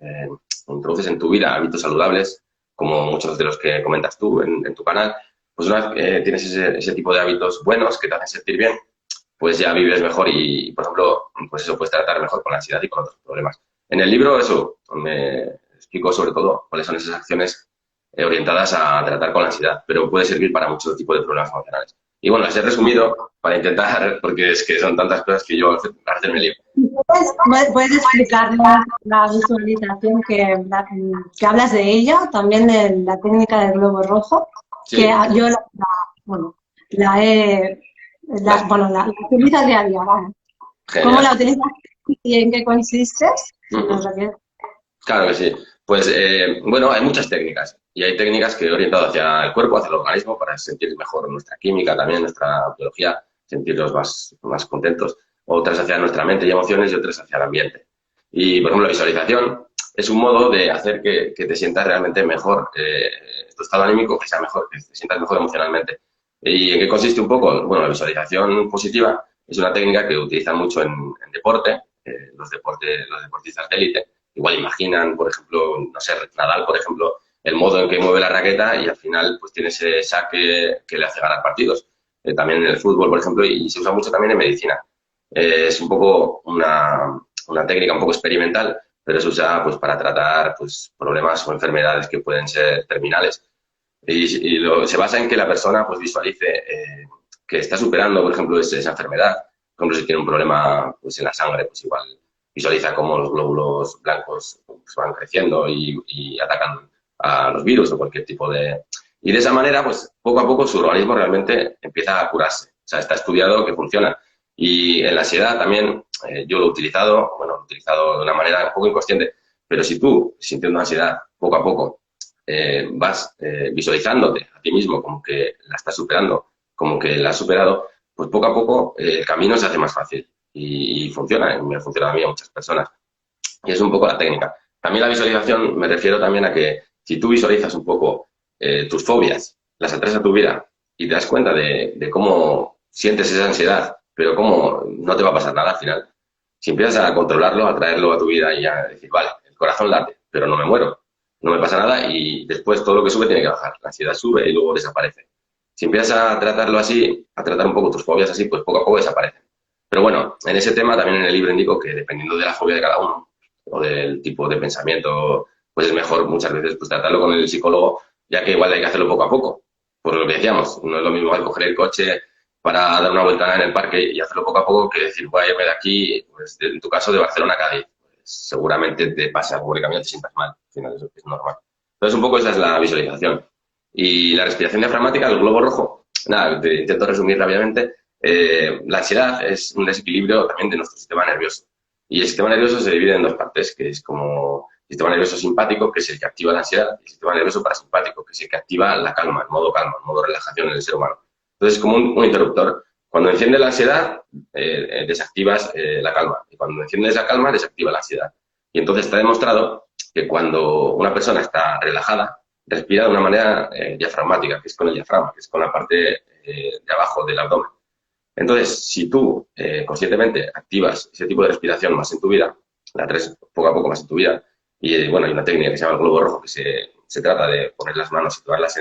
introduces en tu vida hábitos saludables, como muchos de los que comentas tú en tu canal, pues una vez tienes ese tipo de hábitos buenos que te hacen sentir bien, pues ya vives mejor y, por ejemplo, pues eso puedes tratar mejor con la ansiedad y con otros problemas. En el libro, eso, me explico sobre todo cuáles son esas acciones orientadas a tratar con la ansiedad, pero puede servir para muchos tipos de problemas emocionales. Y bueno, las he resumido para intentar, porque es que son tantas cosas que yo al hacerme lío. ¿Puedes explicarnos la visualización que hablas de ella, también de la técnica del globo rojo? Que Sí, yo bueno, la he, las, bueno, la utilizo día a día, vamos. ¿Cómo genial. la utilizas y en qué consiste? Si nos Uh-huh. lo quieres. Claro que sí. Pues bueno, hay muchas técnicas y hay técnicas que he orientado hacia el cuerpo, hacia el organismo, para sentir mejor nuestra química, también nuestra biología, sentirnos más contentos. Otras hacia nuestra mente y emociones y otras hacia el ambiente. Y, por ejemplo, la visualización es un modo de hacer que te sientas realmente mejor, tu estado anímico que sea mejor, que te sientas mejor emocionalmente. ¿Y en qué consiste un poco? Bueno, la visualización positiva es una técnica que utilizan mucho en deporte, los deportistas de élite. Igual imaginan, por ejemplo, no sé, Nadal, por ejemplo, el modo en que mueve la raqueta y al final pues tiene ese saque que le hace ganar partidos. También en el fútbol, por ejemplo, y se usa mucho también en medicina. Es un poco una técnica un poco experimental, pero se usa pues para tratar pues problemas o enfermedades que pueden ser terminales. Se basa en que la persona pues visualice que está superando, por ejemplo, esa enfermedad. Por ejemplo, si tiene un problema pues en la sangre, pues igual visualiza cómo los glóbulos blancos pues, van creciendo y atacan a los virus o cualquier tipo de... Y de esa manera, pues poco a poco su organismo realmente empieza a curarse. sea, está estudiado que funciona. Y en la ansiedad también, yo lo he utilizado, bueno, lo he utilizado de una manera un poco inconsciente, pero si tú, sintiendo ansiedad, poco a poco, vas visualizándote a ti mismo como que la estás superando, como que la has superado, pues poco a poco el camino se hace más fácil y funciona, y me ha funcionado a mí a muchas personas. Y es un poco la técnica. También la visualización, me refiero también a que si tú visualizas un poco tus fobias, las atraes a tu vida y te das cuenta de cómo sientes esa ansiedad, pero cómo no te va a pasar nada al final. Si empiezas a controlarlo, a traerlo a tu vida y a decir, vale, el corazón late, pero no me muero, no me pasa nada y después todo lo que sube tiene que bajar. La ansiedad sube y luego desaparece. Si empiezas a tratarlo así, a tratar un poco tus fobias así, pues poco a poco desaparecen. Pero bueno, en ese tema también en el libro indico que dependiendo de la fobia de cada uno o del tipo de pensamiento, pues es mejor muchas veces pues tratarlo con el psicólogo, ya que igual hay que hacerlo poco a poco. Por lo que decíamos, no es lo mismo al coger el coche para dar una vuelta en el parque y hacerlo poco a poco que decir, voy a irme de aquí, pues en tu caso de Barcelona a Cádiz. Pues, seguramente te pasa por el camino, te sientas mal, al final eso es normal. Entonces un poco esa es la visualización. Y la respiración diafragmática, el globo rojo, nada, te intento resumir rápidamente. La ansiedad es un desequilibrio también de nuestro sistema nervioso. Y el sistema nervioso se divide en dos partes, que es como el sistema nervioso simpático, que es el que activa la ansiedad, y el sistema nervioso parasimpático, que es el que activa la calma, el modo relajación en el ser humano. Entonces es como un interruptor. Cuando enciende la ansiedad, desactivas la calma. Y cuando enciendes la calma, desactiva la ansiedad. Y entonces está demostrado que cuando una persona está relajada, respira de una manera diafragmática, que es con el diafragma, que es con la parte de abajo del abdomen. Entonces, si tú conscientemente activas ese tipo de respiración más en tu vida, la traes poco a poco más en tu vida, y bueno, hay una técnica que se llama el globo rojo, que se trata de poner las manos, situarlas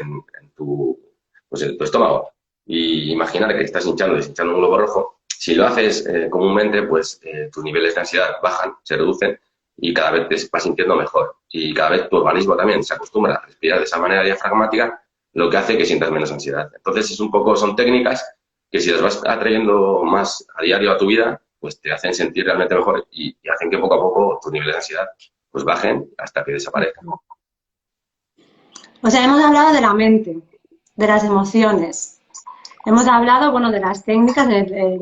pues en tu estómago, y imaginar que estás hinchando y deshinchando un globo rojo. Si lo haces comúnmente, pues tus niveles de ansiedad bajan, se reducen, y cada vez te vas sintiendo mejor. Y cada vez tu organismo también se acostumbra a respirar de esa manera diafragmática, lo que hace que sientas menos ansiedad. Entonces, son técnicas que si las vas atrayendo más a diario a tu vida, pues te hacen sentir realmente mejor y hacen que poco a poco tus niveles de ansiedad pues bajen hasta que desaparezcan. O sea, hemos hablado de la mente, de las emociones. Hemos hablado, bueno, de las técnicas, el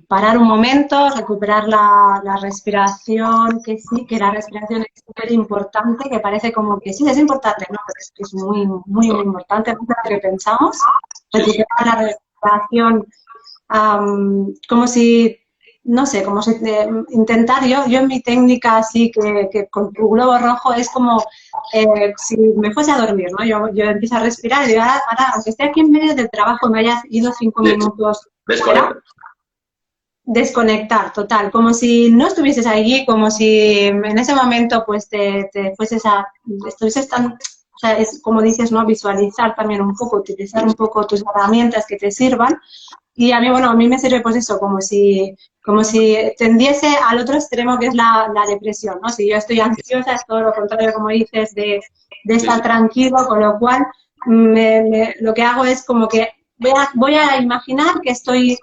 parar un momento, recuperar la respiración, que sí, que la respiración es súper importante, que parece como que sí, es importante, ¿no? Pero es que es muy, muy, muy importante, más de lo que pensamos. Recuperar la respiración, como si, no sé, como si intentar, yo en mi técnica así, que con tu globo rojo es como si me fuese a dormir, ¿no? Yo empiezo a respirar y digo, ahora, aunque esté aquí en medio del trabajo, me hayas ido 5 minutos fuera, desconectar, total, como si no estuvieses allí, como si en ese momento pues te fueses estuvieses tan, o sea, es como dices, ¿no? Visualizar también un poco, utilizar un poco tus herramientas que te sirvan. Y a mí, bueno, a mí me sirve pues eso, como si tendiese al otro extremo que es la depresión, ¿no? Si yo estoy ansiosa, es todo lo contrario, como dices, de estar tranquilo, con lo cual lo que hago es como que voy a imaginar que estoy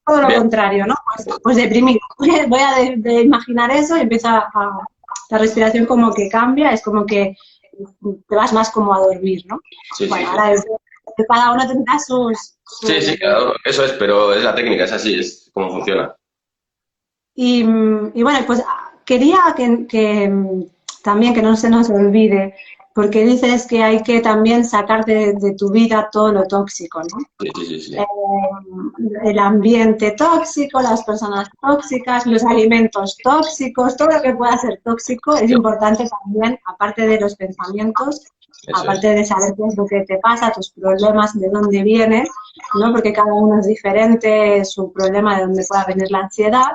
todo lo contrario, ¿no? Pues deprimido. Voy a imaginar eso y empieza la respiración como que cambia, es como que te vas más como a dormir, ¿no? Sí, bueno, sí. ahora cada uno tendrá sus... Sí, claro, eso es, pero es la técnica, es así, es como funciona. Y bueno, pues quería que también que no se nos olvide, porque dices que hay que también sacar de tu vida todo lo tóxico, ¿no? Sí. El ambiente tóxico, las personas tóxicas, los alimentos tóxicos, todo lo que pueda ser tóxico es importante también, aparte de los pensamientos, aparte de saber qué es lo que te pasa, tus problemas, de dónde vienen, ¿no? Porque cada uno es diferente, su problema de dónde pueda venir la ansiedad,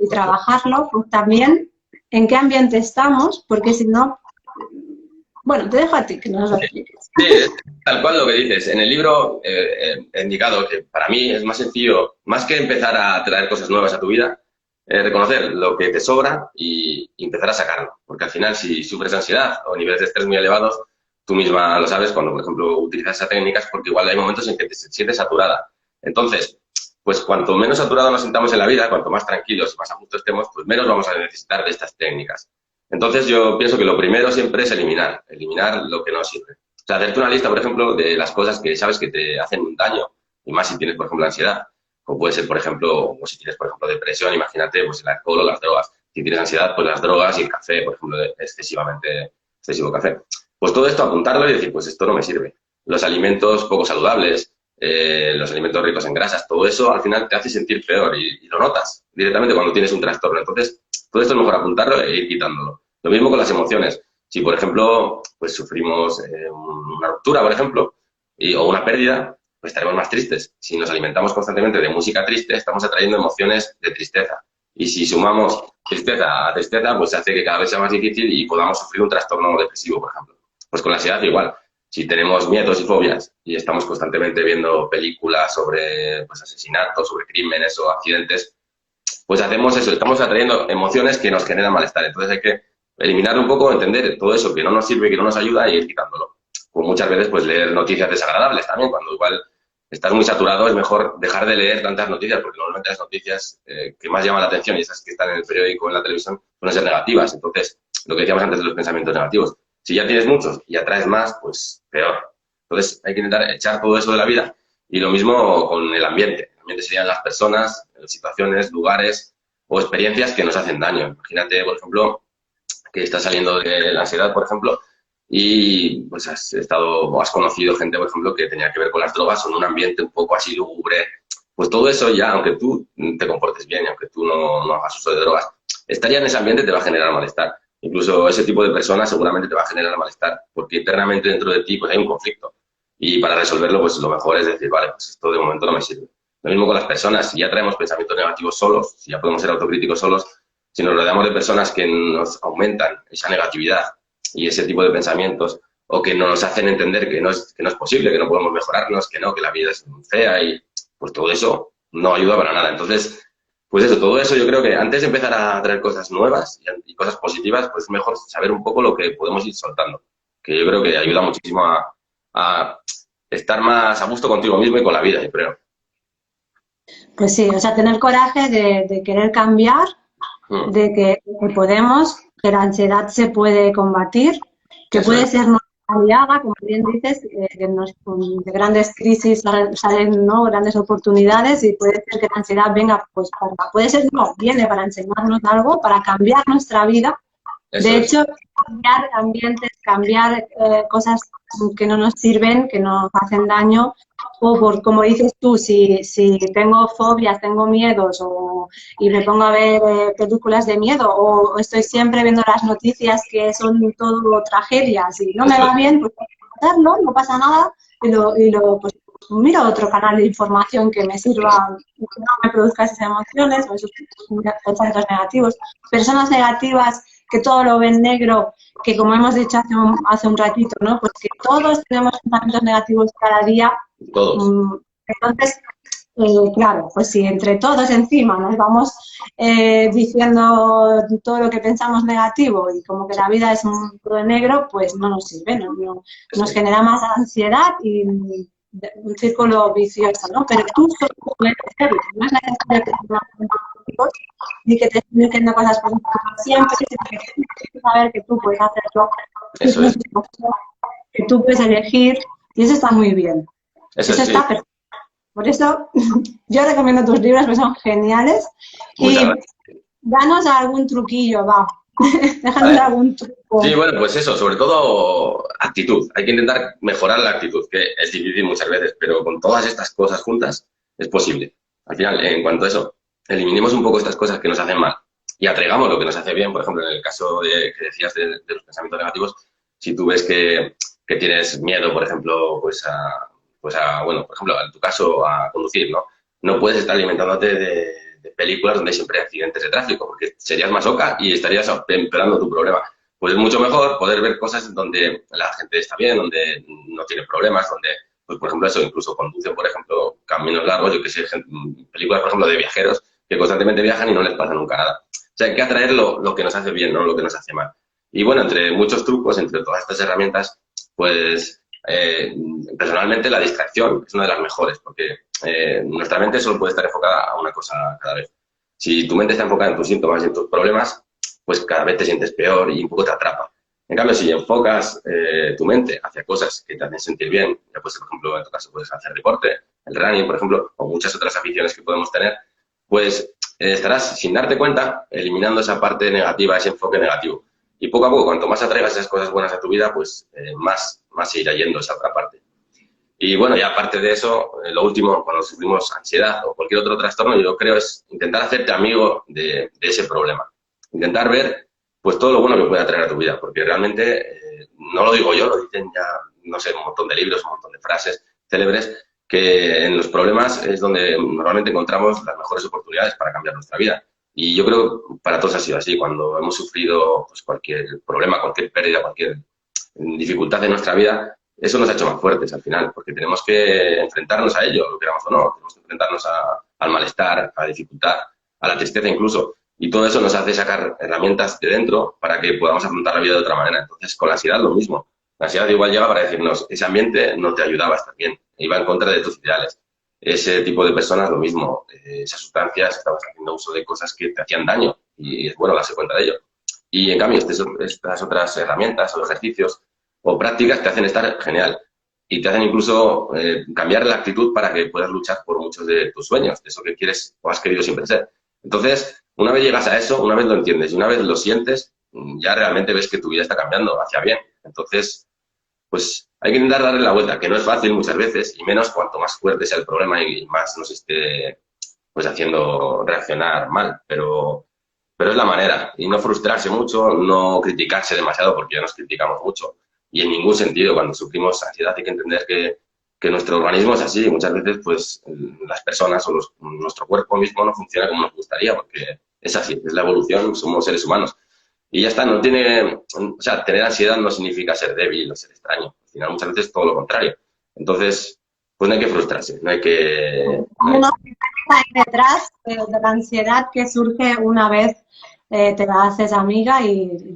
y trabajarlo, pues también en qué ambiente estamos, porque si no, bueno, te dejo a ti que nos lo expliques. Sí, es tal cual lo que dices. En el libro he indicado que para mí es más sencillo, más que empezar a traer cosas nuevas a tu vida, reconocer lo que te sobra y empezar a sacarlo. Porque al final, si sufres ansiedad o niveles de estrés muy elevados, tú misma lo sabes cuando, por ejemplo, utilizas esas técnicas, porque igual hay momentos en que te sientes saturada. Entonces, pues cuanto menos saturado nos sintamos en la vida, cuanto más tranquilos y más a gusto estemos, pues menos vamos a necesitar de estas técnicas. Entonces yo pienso que lo primero siempre es eliminar lo que no sirve. O sea, hacerte una lista, por ejemplo, de las cosas que sabes que te hacen un daño, y más si tienes, por ejemplo, ansiedad. como puede ser, por ejemplo, o si tienes, por ejemplo, depresión, imagínate, pues el alcohol o las drogas. Si tienes ansiedad, pues las drogas y el café, por ejemplo, excesivo café. Pues todo esto apuntarlo y decir, pues esto no me sirve. Los alimentos poco saludables, los alimentos ricos en grasas, todo eso al final te hace sentir peor y lo notas directamente cuando tienes un trastorno. Entonces, todo esto es mejor apuntarlo e ir quitándolo. Lo mismo con las emociones. Si, por ejemplo, pues sufrimos una ruptura, por ejemplo, o una pérdida, pues estaremos más tristes. Si nos alimentamos constantemente de música triste, estamos atrayendo emociones de tristeza. Y si sumamos tristeza a tristeza, pues hace que cada vez sea más difícil y podamos sufrir un trastorno depresivo, por ejemplo. Pues con la ansiedad igual. Si tenemos miedos y fobias y estamos constantemente viendo películas sobre pues, asesinatos, sobre crímenes o accidentes, pues hacemos eso, estamos atrayendo emociones que nos generan malestar. Entonces hay que eliminarlo un poco, entender todo eso que no nos sirve, que no nos ayuda y ir quitándolo. Pues muchas veces pues leer noticias desagradables también, cuando igual estás muy saturado es mejor dejar de leer tantas noticias, porque normalmente las noticias que más llaman la atención y esas que están en el periódico o en la televisión suelen ser negativas. Entonces, lo que decíamos antes de los pensamientos negativos, si ya tienes muchos y atraes más, pues peor. Entonces hay que intentar echar todo eso de la vida y lo mismo con el ambiente. El ambiente serían las personas, situaciones, lugares o experiencias que nos hacen daño. Imagínate, por ejemplo, que estás saliendo de la ansiedad, por ejemplo, y pues has estado o has conocido gente, por ejemplo, que tenía que ver con las drogas o en un ambiente un poco así lúgubre. Pues todo eso ya, aunque tú te comportes bien y aunque tú no hagas uso de drogas, estar ya en ese ambiente te va a generar malestar. Incluso ese tipo de personas seguramente te va a generar malestar, porque internamente dentro de ti pues hay un conflicto. Y para resolverlo, pues lo mejor es decir, vale, pues esto de momento no me sirve. Lo mismo con las personas, si ya traemos pensamientos negativos solos, si ya podemos ser autocríticos solos, si nos rodeamos de personas que nos aumentan esa negatividad y ese tipo de pensamientos, o que nos hacen entender que no es posible, que no podemos mejorarnos, que no, que la vida es fea y pues todo eso no ayuda para nada. Entonces, pues eso, todo eso yo creo que antes de empezar a traer cosas nuevas y cosas positivas, pues es mejor saber un poco lo que podemos ir soltando, que yo creo que ayuda muchísimo a estar más a gusto contigo mismo y con la vida, yo creo. Pues sí, o sea, tener coraje de querer cambiar, de que podemos, que la ansiedad se puede combatir, que Eso puede es. ser no aliada, como bien dices, de grandes crisis salen, ¿no?, grandes oportunidades y puede ser que la ansiedad venga, pues puede ser, no, viene para enseñarnos algo, para cambiar nuestra vida. Eso De es. hecho, cambiar ambientes, cambiar cosas que no nos sirven, que nos hacen daño, o por, como dices tú, si tengo fobias, tengo miedos, y me pongo a ver películas de miedo, o estoy siempre viendo las noticias que son todo tragedias y no me Eso va es. bien, pues hacerlo, no pasa nada, pues miro otro canal de información que me sirva, que no me produzca esas emociones o esos pensamientos negativos. Personas negativas que todo lo ven negro, que como hemos dicho hace un ratito, ¿no?, pues que todos tenemos pensamientos negativos cada día. Todos. Entonces, claro, pues si entre todos encima nos vamos diciendo todo lo que pensamos negativo y como que la vida es un todo negro, pues no nos sirve, nos Sí. genera más ansiedad y un círculo vicioso, ¿no? Pero tú solo puedes hacerlo, no es necesario que tengas negativos ni que te estén diciendo cosas positivas siempre, sino que tienes que saber que tú puedes hacerlo, Eso es. que tú puedes elegir y eso está muy bien. Eso Eso es, sí. está perfecto. Por eso yo recomiendo tus libros, que son geniales. Muchas Y gracias. danos algún truquillo, va. Déjanos Vale. algún Sí, truco. bueno, pues eso, sobre todo actitud. Hay que intentar mejorar la actitud, que es difícil muchas veces, pero con todas estas cosas juntas es posible. Al final, en cuanto a eso, eliminemos un poco estas cosas que nos hacen mal y atraigamos lo que nos hace bien. Por ejemplo, en el caso que decías de los pensamientos negativos, si tú ves que tienes miedo, por ejemplo, bueno, por ejemplo, en tu caso, a conducir, ¿no? No puedes estar alimentándote de películas donde hay siempre accidentes de tráfico, porque serías más oca y estarías empeorando tu problema. Pues es mucho mejor poder ver cosas donde la gente está bien, donde no tiene problemas, donde, pues por ejemplo, eso, incluso conducen, por ejemplo, caminos largos, yo que sé, películas, por ejemplo, de viajeros que constantemente viajan y no les pasa nunca nada. O sea, hay que atraer lo que nos hace bien, no lo que nos hace mal. Y bueno, entre muchos trucos, entre todas estas herramientas, pues personalmente la distracción es una de las mejores, porque nuestra mente solo puede estar enfocada a una cosa cada vez. Si tu mente está enfocada en tus síntomas y en tus problemas, pues cada vez te sientes peor y un poco te atrapa. En cambio, si enfocas tu mente hacia cosas que te hacen sentir bien, ya pues, por ejemplo, en tu caso puedes hacer deporte, el running, por ejemplo, o muchas otras aficiones que podemos tener, pues estarás, sin darte cuenta, eliminando esa parte negativa, ese enfoque negativo. Y poco a poco, cuanto más atraigas esas cosas buenas a tu vida, pues más se irá yendo esa otra parte. Y bueno, y aparte de eso, lo último, cuando sufrimos ansiedad o cualquier otro trastorno, yo creo es intentar hacerte amigo de ese problema. Intentar ver pues todo lo bueno que puede traer a tu vida, porque realmente, no lo digo yo, lo dicen ya, no sé, un montón de libros, un montón de frases célebres, que en los problemas es donde normalmente encontramos las mejores oportunidades para cambiar nuestra vida. Y yo creo que para todos ha sido así. Cuando hemos sufrido pues, cualquier problema, cualquier pérdida, cualquier dificultad en nuestra vida, eso nos ha hecho más fuertes al final, porque tenemos que enfrentarnos a ello, lo queramos o no. Tenemos que enfrentarnos al malestar, a la dificultad, a la tristeza incluso. Y todo eso nos hace sacar herramientas de dentro para que podamos afrontar la vida de otra manera. Entonces, con la ansiedad lo mismo. La ansiedad igual llega para decirnos, ese ambiente no te ayudaba a estar bien, iba en contra de tus ideales. Ese tipo de personas lo mismo. Esas sustancias, estabas haciendo uso de cosas que te hacían daño y es bueno darse cuenta de ello. Y en cambio, estas otras herramientas o ejercicios o prácticas te hacen estar genial y te hacen incluso cambiar la actitud para que puedas luchar por muchos de tus sueños, de eso que quieres o has querido siempre ser. Entonces, una vez llegas a eso, una vez lo entiendes y una vez lo sientes, ya realmente ves que tu vida está cambiando hacia bien. Entonces, pues hay que intentar darle la vuelta, que no es fácil muchas veces, y menos cuanto más fuerte sea el problema y más nos esté pues haciendo reaccionar mal, pero es la manera. Y no frustrarse mucho, no criticarse demasiado, porque ya nos criticamos mucho. Y en ningún sentido, cuando sufrimos ansiedad hay que entender que nuestro organismo es así. Muchas veces, pues, las personas o nuestro cuerpo mismo no funciona como nos gustaría, porque es así, es la evolución, somos seres humanos. Y ya está, no tiene, o sea, tener ansiedad no significa ser débil o ser extraño. Al final, muchas veces todo lo contrario. Entonces, pues no hay que frustrarse, no hay que... Una hay detrás de la ansiedad que surge una vez te la haces amiga y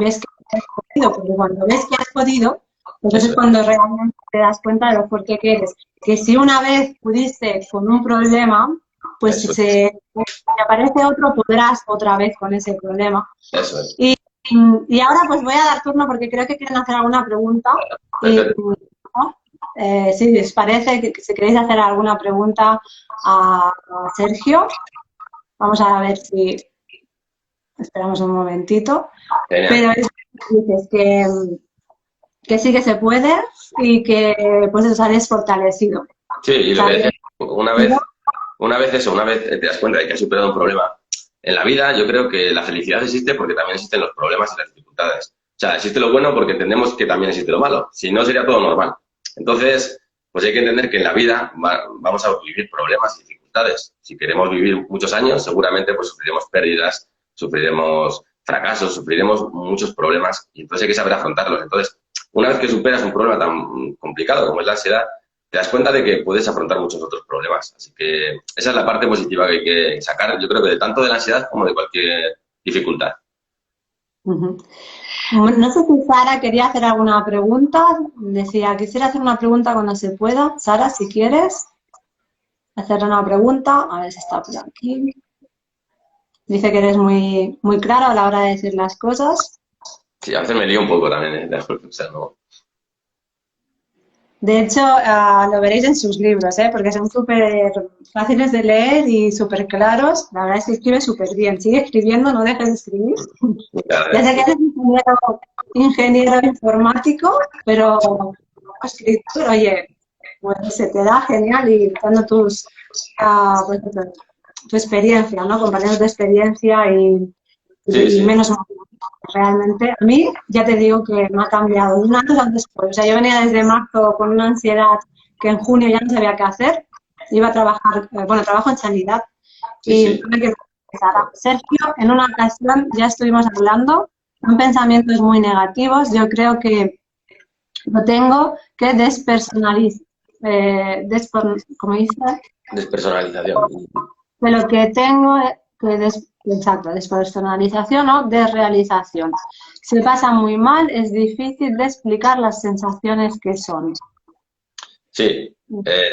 ves que has podido, porque cuando ves que has podido, entonces es cuando realmente te das cuenta de lo fuerte que eres. Que si una vez pudiste con un problema, pues si te aparece otro, podrás otra vez con ese problema. Eso es. Y ahora pues voy a dar turno porque creo que quieren hacer alguna pregunta. ¿No? Si les parece que si queréis hacer alguna pregunta a Sergio, vamos a ver si... Esperamos un momentito. Pero dices que sí que se puede y que pues eso sales fortalecido. Sí, y lo que una vez te das cuenta de que has superado un problema en la vida, yo creo que la felicidad existe porque también existen los problemas y las dificultades. O sea, existe lo bueno porque entendemos que también existe lo malo. Si no, sería todo normal. Entonces, pues hay que entender que en la vida vamos a vivir problemas y dificultades. Si queremos vivir muchos años, seguramente pues sufriremos pérdidas, sufriremos fracasos, sufriremos muchos problemas y entonces hay que saber afrontarlos. Entonces, una vez que superas un problema tan complicado como es la ansiedad, te das cuenta de que puedes afrontar muchos otros problemas. Así que esa es la parte positiva que hay que sacar, yo creo que de tanto de la ansiedad como de cualquier dificultad. No sé si Sara quería hacer alguna pregunta. Decía, quisiera hacer una pregunta cuando se pueda. Sara, si quieres hacer una pregunta. A ver si está por aquí. Dice que eres muy, muy claro a la hora de decir las cosas. Sí, a veces me lío un poco también, o sea, no... De hecho, lo veréis en sus libros, porque son súper fáciles de leer y súper claros. La verdad es que escribe súper bien. Sigue escribiendo, no dejes de escribir. Ya sé que eres ingeniero informático, pero como escritor, oye, pues se te da genial y dando pues, tu experiencia, ¿no? Compañeros de experiencia y menos realmente. A mí, ya te digo que me ha cambiado de un antes al después. O sea, yo venía desde marzo con una ansiedad que en junio ya no sabía qué hacer. Iba a trabajar, trabajo en sanidad. Y tuve que empezar. Sergio, en una ocasión ya estuvimos hablando, son pensamientos muy negativos. Yo creo que lo tengo que despersonalizar. ¿Cómo dice? Despersonalización. De lo que tengo que exacto, despersonalización o desrealización. Se pasa muy mal, es difícil de explicar las sensaciones que son. Sí,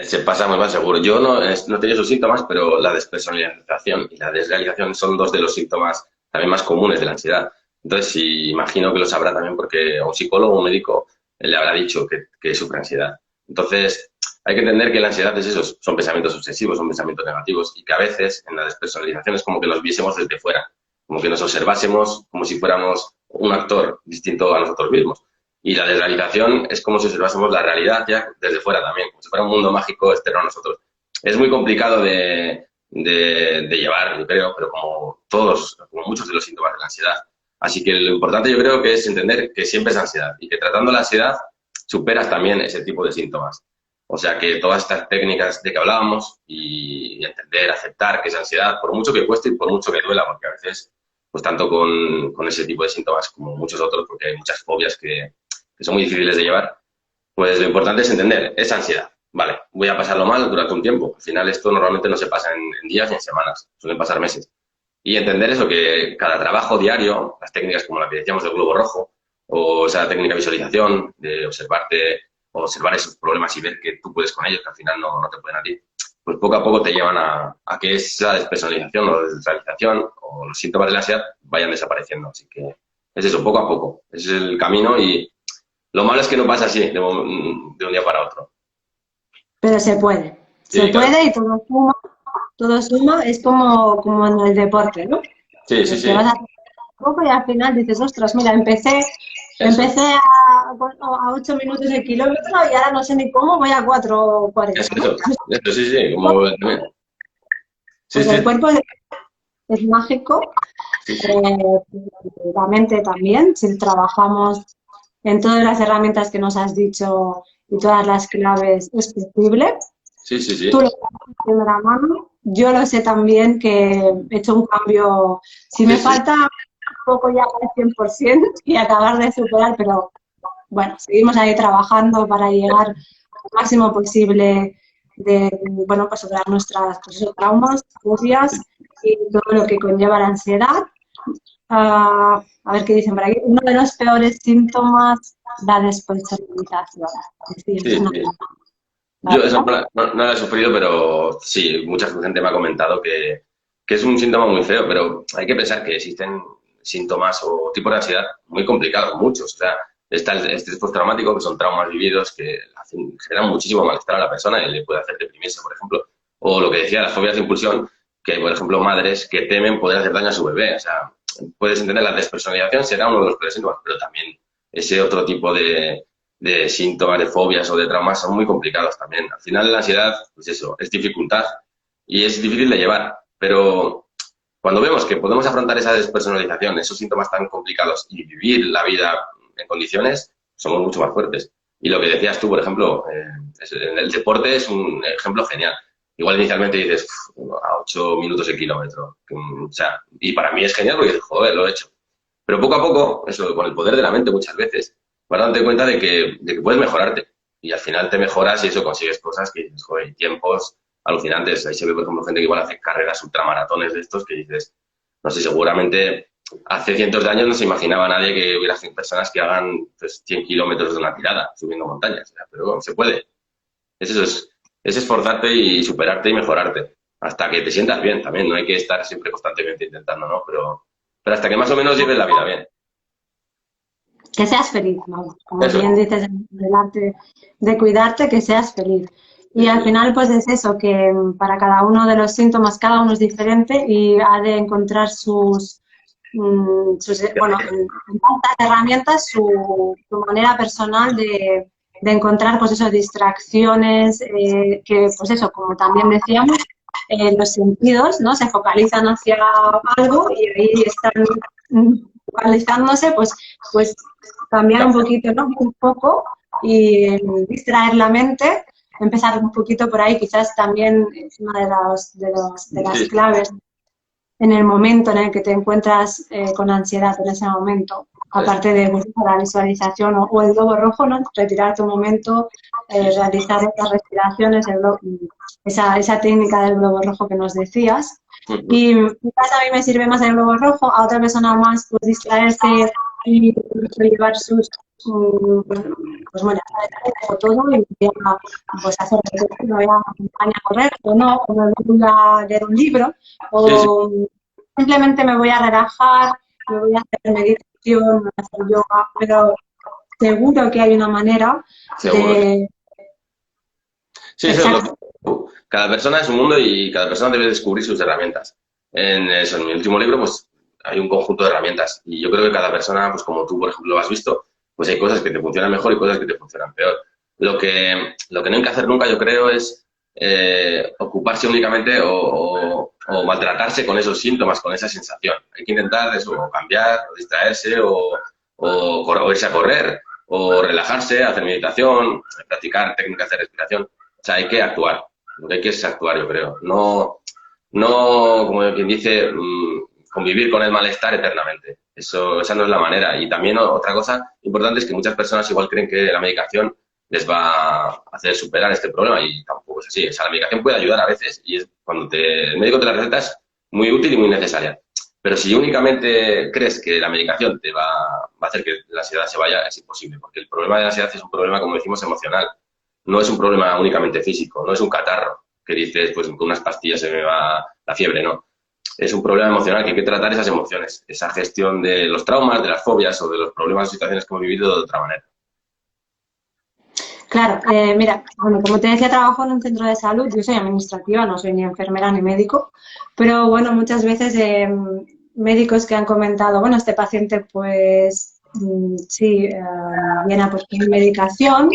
se pasa muy mal seguro. Yo no he tenido esos síntomas, pero la despersonalización y la desrealización son dos de los síntomas también más comunes de la ansiedad. Entonces, sí, imagino que lo sabrá también porque a un psicólogo o un médico le habrá dicho que sufre ansiedad. Entonces, hay que entender que la ansiedad es eso, son pensamientos obsesivos, son pensamientos negativos y que a veces en la despersonalización es como que nos viésemos desde fuera, como que nos observásemos como si fuéramos un actor distinto a nosotros mismos. Y la desrealización es como si observásemos la realidad ya desde fuera también, como si fuera un mundo mágico externo a nosotros. Es muy complicado de llevar, yo creo, pero como todos, como muchos de los síntomas de la ansiedad. Así que lo importante yo creo que es entender que siempre es ansiedad y que tratando la ansiedad superas también ese tipo de síntomas. O sea que todas estas técnicas de que hablábamos y entender, aceptar que es ansiedad, por mucho que cueste y por mucho que duela, porque a veces, pues tanto con ese tipo de síntomas como muchos otros, porque hay muchas fobias que son muy difíciles de llevar, pues lo importante es entender, es ansiedad. Vale, voy a pasarlo mal durante un tiempo. Al final esto normalmente no se pasa en días ni en semanas, suelen pasar meses. Y entender eso, que cada trabajo diario, las técnicas como la que decíamos del globo rojo, o esa técnica de visualización, de observarte, observar esos problemas y ver que tú puedes con ellos, que al final no te pueden a ti, pues poco a poco te llevan a que esa despersonalización o desrealización o los síntomas de la ansiedad vayan desapareciendo. Así que es eso, poco a poco. Ese es el camino y lo malo es que no pasa así, de un día para otro. Pero se Sí, claro. puede y todo suma, es como en el deporte, ¿no? Sí, sí, Pues que vas sí. a hacer poco y al final dices, ostras, mira, Eso, empecé bueno, a 8 minutos el kilómetro y ahora no sé ni cómo voy a 4:40, ¿no? eso sí, sí, como también. Sí, Pues el sí, cuerpo es mágico, sí, sí, la mente también, si trabajamos en todas las herramientas que nos has dicho y todas las claves, es posible. sí, sí, Tú sí, lo sabes de primera mano, yo lo sé también que he hecho un cambio, si sí, me sí, falta un poco ya al 100% y acabar de superar, pero bueno, seguimos ahí trabajando para llegar al máximo posible de, bueno, pues superar nuestras pues, esos traumas, fobias y todo lo que conlleva la ansiedad. A ver qué dicen por aquí. Uno de los peores síntomas, la despersonalización. Es decir, sí, sí. Yo eso ¿verdad? no lo he sufrido, pero sí, mucha gente me ha comentado que es un síntoma muy feo, pero hay que pensar que existen síntomas o tipos de ansiedad muy complicados, muchos. O sea, está el estrés postraumático, que son traumas vividos que generan muchísimo malestar a la persona y le puede hacer deprimirse, por ejemplo. O lo que decía, las fobias de impulsión, que hay, por ejemplo, madres que temen poder hacer daño a su bebé. O sea, puedes entender, la despersonalización será uno de los peores síntomas, pero también ese otro tipo de síntomas, de fobias o de traumas son muy complicados también. Al final la ansiedad, pues eso, es dificultad y es difícil de llevar, pero cuando vemos que podemos afrontar esa despersonalización, esos síntomas tan complicados y vivir la vida en condiciones, somos mucho más fuertes. Y lo que decías tú, por ejemplo, en el deporte es un ejemplo genial. Igual inicialmente dices, a 8 minutos el kilómetro. O sea, y para mí es genial porque dices, joder, lo he hecho. Pero poco a poco, eso, con el poder de la mente muchas veces, vas dándote cuenta de que puedes mejorarte. Y al final te mejoras y eso consigues cosas que dices, joder, tiempos alucinantes. Ahí se ve, por ejemplo, gente que igual hace carreras ultramaratones de estos que dices, no sé, seguramente hace cientos de años no se imaginaba nadie que hubiera personas que hagan pues, 100 kilómetros de una tirada subiendo montañas. O sea, pero bueno, se puede. Eso es esforzarte y superarte y mejorarte. Hasta que te sientas bien también. No hay que estar siempre constantemente intentando, ¿no? Pero hasta que más o menos lleves la vida bien. Que seas feliz, vamos. Como Eso, bien dices, del arte de cuidarte, que seas feliz. sí, Y al sí. final, pues es eso, que para cada uno de los síntomas, cada uno es diferente y ha de encontrar bueno, en tantas herramientas, su manera personal de encontrar, pues eso, distracciones, que, pues eso, como también decíamos, los sentidos, ¿no? Se focalizan hacia algo y ahí están focalizándose, pues cambiar un poquito, ¿no? Un poco y distraer la mente, empezar un poquito por ahí, quizás también es una de las Sí, claves en el momento en el que te encuentras con ansiedad en ese momento, eso, aparte de pues, la visualización o el globo rojo, ¿no? Retirarte un momento, sí, sí. realizar estas respiraciones, esa técnica del globo rojo que nos decías. Ujú. Y quizás a mí me sirve más el globo rojo, a otra persona más pues, distraerse y llevar pues bueno, dejo todo y voy a pues, hacer me voy a acompañar a correr o me voy a leer un libro Sí, sí, o simplemente me voy a relajar, me voy a hacer meditación meditación, hacer yoga, pero seguro que hay una manera Seguro. de... Sí, eso es lo que... Exacto, Cada persona es un mundo y cada persona debe descubrir sus herramientas. En eso, en mi último libro, pues hay un conjunto de herramientas y yo creo que cada persona, pues como tú, por ejemplo, lo has visto, pues hay cosas que te funcionan mejor y cosas que te funcionan peor. Lo que no hay que hacer nunca, yo creo, es ocuparse únicamente o maltratarse con esos síntomas, con esa sensación. Hay que intentar eso, o cambiar, o distraerse, o irse a correr, o relajarse, hacer meditación, practicar técnicas de respiración. O sea, hay que actuar. Lo que hay que es actuar, yo creo. No, como quien dice, convivir con el malestar eternamente. Esa no es la manera. Y también otra cosa importante es que muchas personas igual creen que la medicación les va a hacer superar este problema y tampoco es así. O sea, la medicación puede ayudar a veces y es cuando el médico te la receta es muy útil y muy necesaria. Pero si únicamente crees que la medicación te va a hacer que la ansiedad se vaya, es imposible, porque el problema de la ansiedad es un problema, como decimos, emocional. No es un problema únicamente físico, no es un catarro que dices, pues con unas pastillas se me va la fiebre, no. Es un problema emocional que hay que tratar esas emociones, esa gestión de los traumas, de las fobias o de los problemas o situaciones que hemos vivido de otra manera. claro. Mira, bueno, como te decía, trabajo en un centro de salud, yo soy administrativa, no soy ni enfermera ni médico, pero bueno, muchas veces médicos que han comentado, bueno, este paciente pues sí, viene a por su medicación,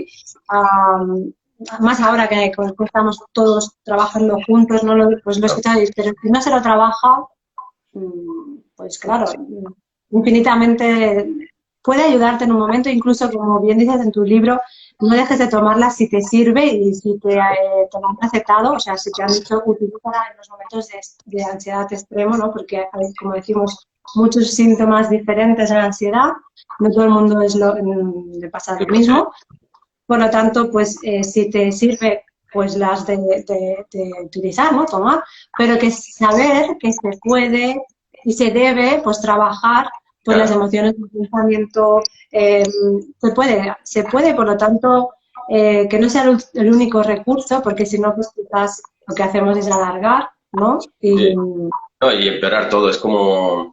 am, más ahora que estamos todos trabajando juntos, no lo, pues lo he ¿No? escuchado, pero si no se lo trabaja, pues claro, infinitamente puede ayudarte en un momento, incluso como bien dices en tu libro, no dejes de tomarla si te sirve y si te lo han recetado, o sea, si te han dicho utilízala en los momentos de ansiedad extremo, ¿no? Porque hay, como decimos, muchos síntomas diferentes de la ansiedad, no todo el mundo le pasa lo mismo, por lo tanto, pues si te sirve, pues las de utilizar, ¿no? Tomar, pero que saber que se puede y se debe, pues trabajar pues las Claro. emociones, el pensamiento, se puede, por lo tanto, que no sea el único recurso, porque si no, pues quizás lo que hacemos es alargar, ¿no? Sí. No, y empeorar todo. Es como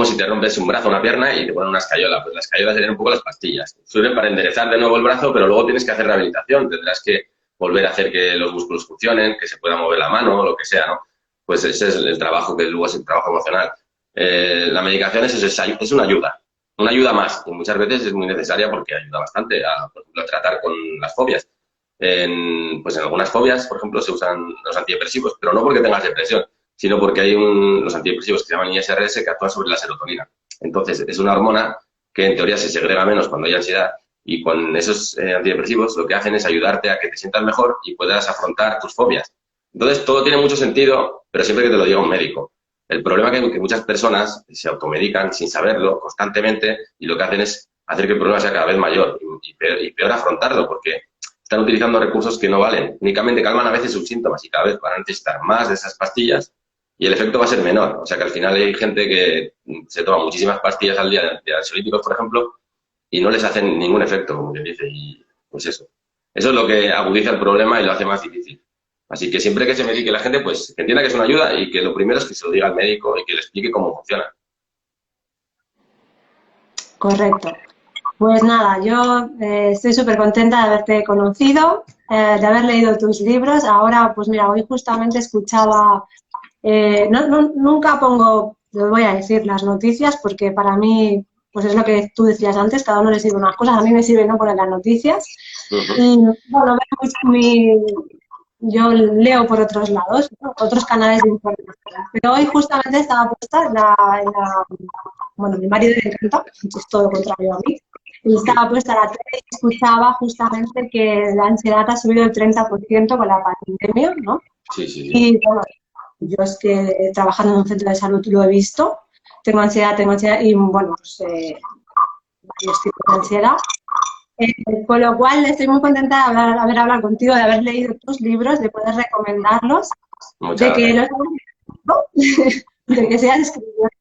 si te rompes un brazo o una pierna y te ponen una escayola. Pues la escayola serían un poco las pastillas. Sirven para enderezar de nuevo el brazo, pero luego tienes que hacer rehabilitación. Tendrás que volver a hacer que los músculos funcionen, que se pueda mover la mano o lo que sea, ¿no? Pues ese es el trabajo que luego es el trabajo emocional. La medicación es una ayuda más. Y muchas veces es muy necesaria porque ayuda bastante a, por ejemplo, a tratar con las fobias. Pues en algunas fobias, por ejemplo, se usan los antidepresivos, pero no porque tengas depresión, sino porque hay los antidepresivos que se llaman ISRS que actúan sobre la serotonina. Entonces, es una hormona que en teoría se segrega menos cuando hay ansiedad y con esos antidepresivos lo que hacen es ayudarte a que te sientas mejor y puedas afrontar tus fobias. Entonces, todo tiene mucho sentido, pero siempre que te lo diga un médico. El problema es que muchas personas se automedican sin saberlo constantemente y lo que hacen es hacer que el problema sea cada vez mayor y peor afrontarlo porque están utilizando recursos que no valen. Únicamente calman a veces sus síntomas y cada vez van a necesitar más de esas pastillas y el efecto va a ser menor. O sea que al final hay gente que se toma muchísimas pastillas al día de ansiolíticos, por ejemplo, y no les hacen ningún efecto, como quien dice. Y pues eso. Eso es lo que agudiza el problema y lo hace más difícil. Así que siempre que se medique la gente, pues que entienda que es una ayuda y que lo primero es que se lo diga al médico y que le explique cómo funciona. Correcto. Pues nada, yo estoy súper contenta de haberte conocido, de haber leído tus libros. Ahora, pues mira, hoy justamente escuchaba, nunca pongo, lo voy a decir, las noticias, porque para mí, pues es lo que tú decías antes, cada uno le sirve unas cosas, a mí me sirve no poner las noticias. Uh -huh. Y bueno, yo leo por otros lados, ¿no? Otros canales de información. Pero hoy justamente estaba puesta bueno, mi marido le encanta, es todo lo contrario a mí, y estaba puesta la tele y escuchaba justamente que la ansiedad ha subido el 30% con la pandemia, ¿no? Sí, sí, sí. Y bueno, yo es que trabajando en un centro de salud lo he visto, tengo ansiedad y bueno, pues varios tipos de ansiedad. Con lo cual estoy muy contenta de haber hablado contigo, de haber leído tus libros, de poder recomendarlos, Muchas de que gracias. los de que seas escritor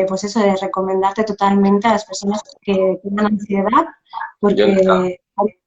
pues eso, de recomendarte totalmente a las personas que tengan ansiedad, Yo encantado. porque,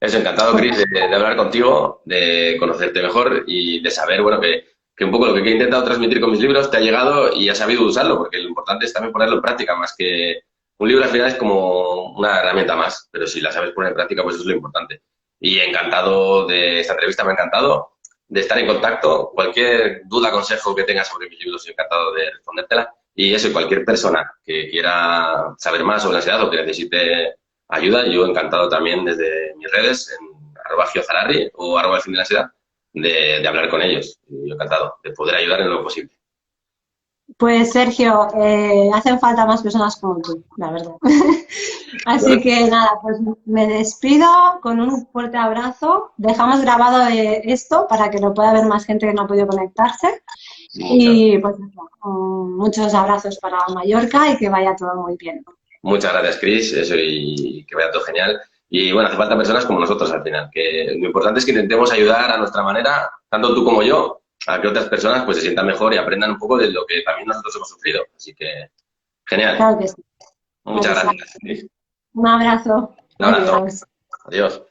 Eso, encantado, Cris, de hablar contigo, de conocerte mejor y de saber, bueno, que que un poco lo que he intentado transmitir con mis libros te ha llegado y has sabido usarlo, porque lo importante es también ponerlo en práctica, más que un libro al final es como una herramienta más, pero si la sabes poner en práctica, pues eso es lo importante. Y encantado de esta entrevista, me ha encantado de estar en contacto. Cualquier duda, consejo que tengas sobre mis libros, soy encantado de respondértela. Y eso, y cualquier persona que quiera saber más sobre la ansiedad o que necesite ayuda, yo encantado también desde mis redes, en @giozararri o @el fin de la ansiedad, de hablar con ellos. Y yo encantado de poder ayudar en lo posible. Pues Sergio, hacen falta más personas como tú, la verdad. Así que nada, pues me despido con un fuerte abrazo. Dejamos grabado esto para que lo pueda ver más gente que no ha podido conectarse. Muchas, Y pues eso, muchos abrazos para Mallorca y que vaya todo muy bien. muchas gracias, Chris, eso y que vaya todo genial. Y bueno, hace falta personas como nosotros al final, que lo importante es que intentemos ayudar a nuestra manera, tanto tú como yo, a que otras personas pues se sientan mejor y aprendan un poco de lo que también nosotros hemos sufrido. Así que, genial. Claro que sí, claro Muchas que sí. gracias, Chris. Un abrazo. Un abrazo. Adiós. Adiós.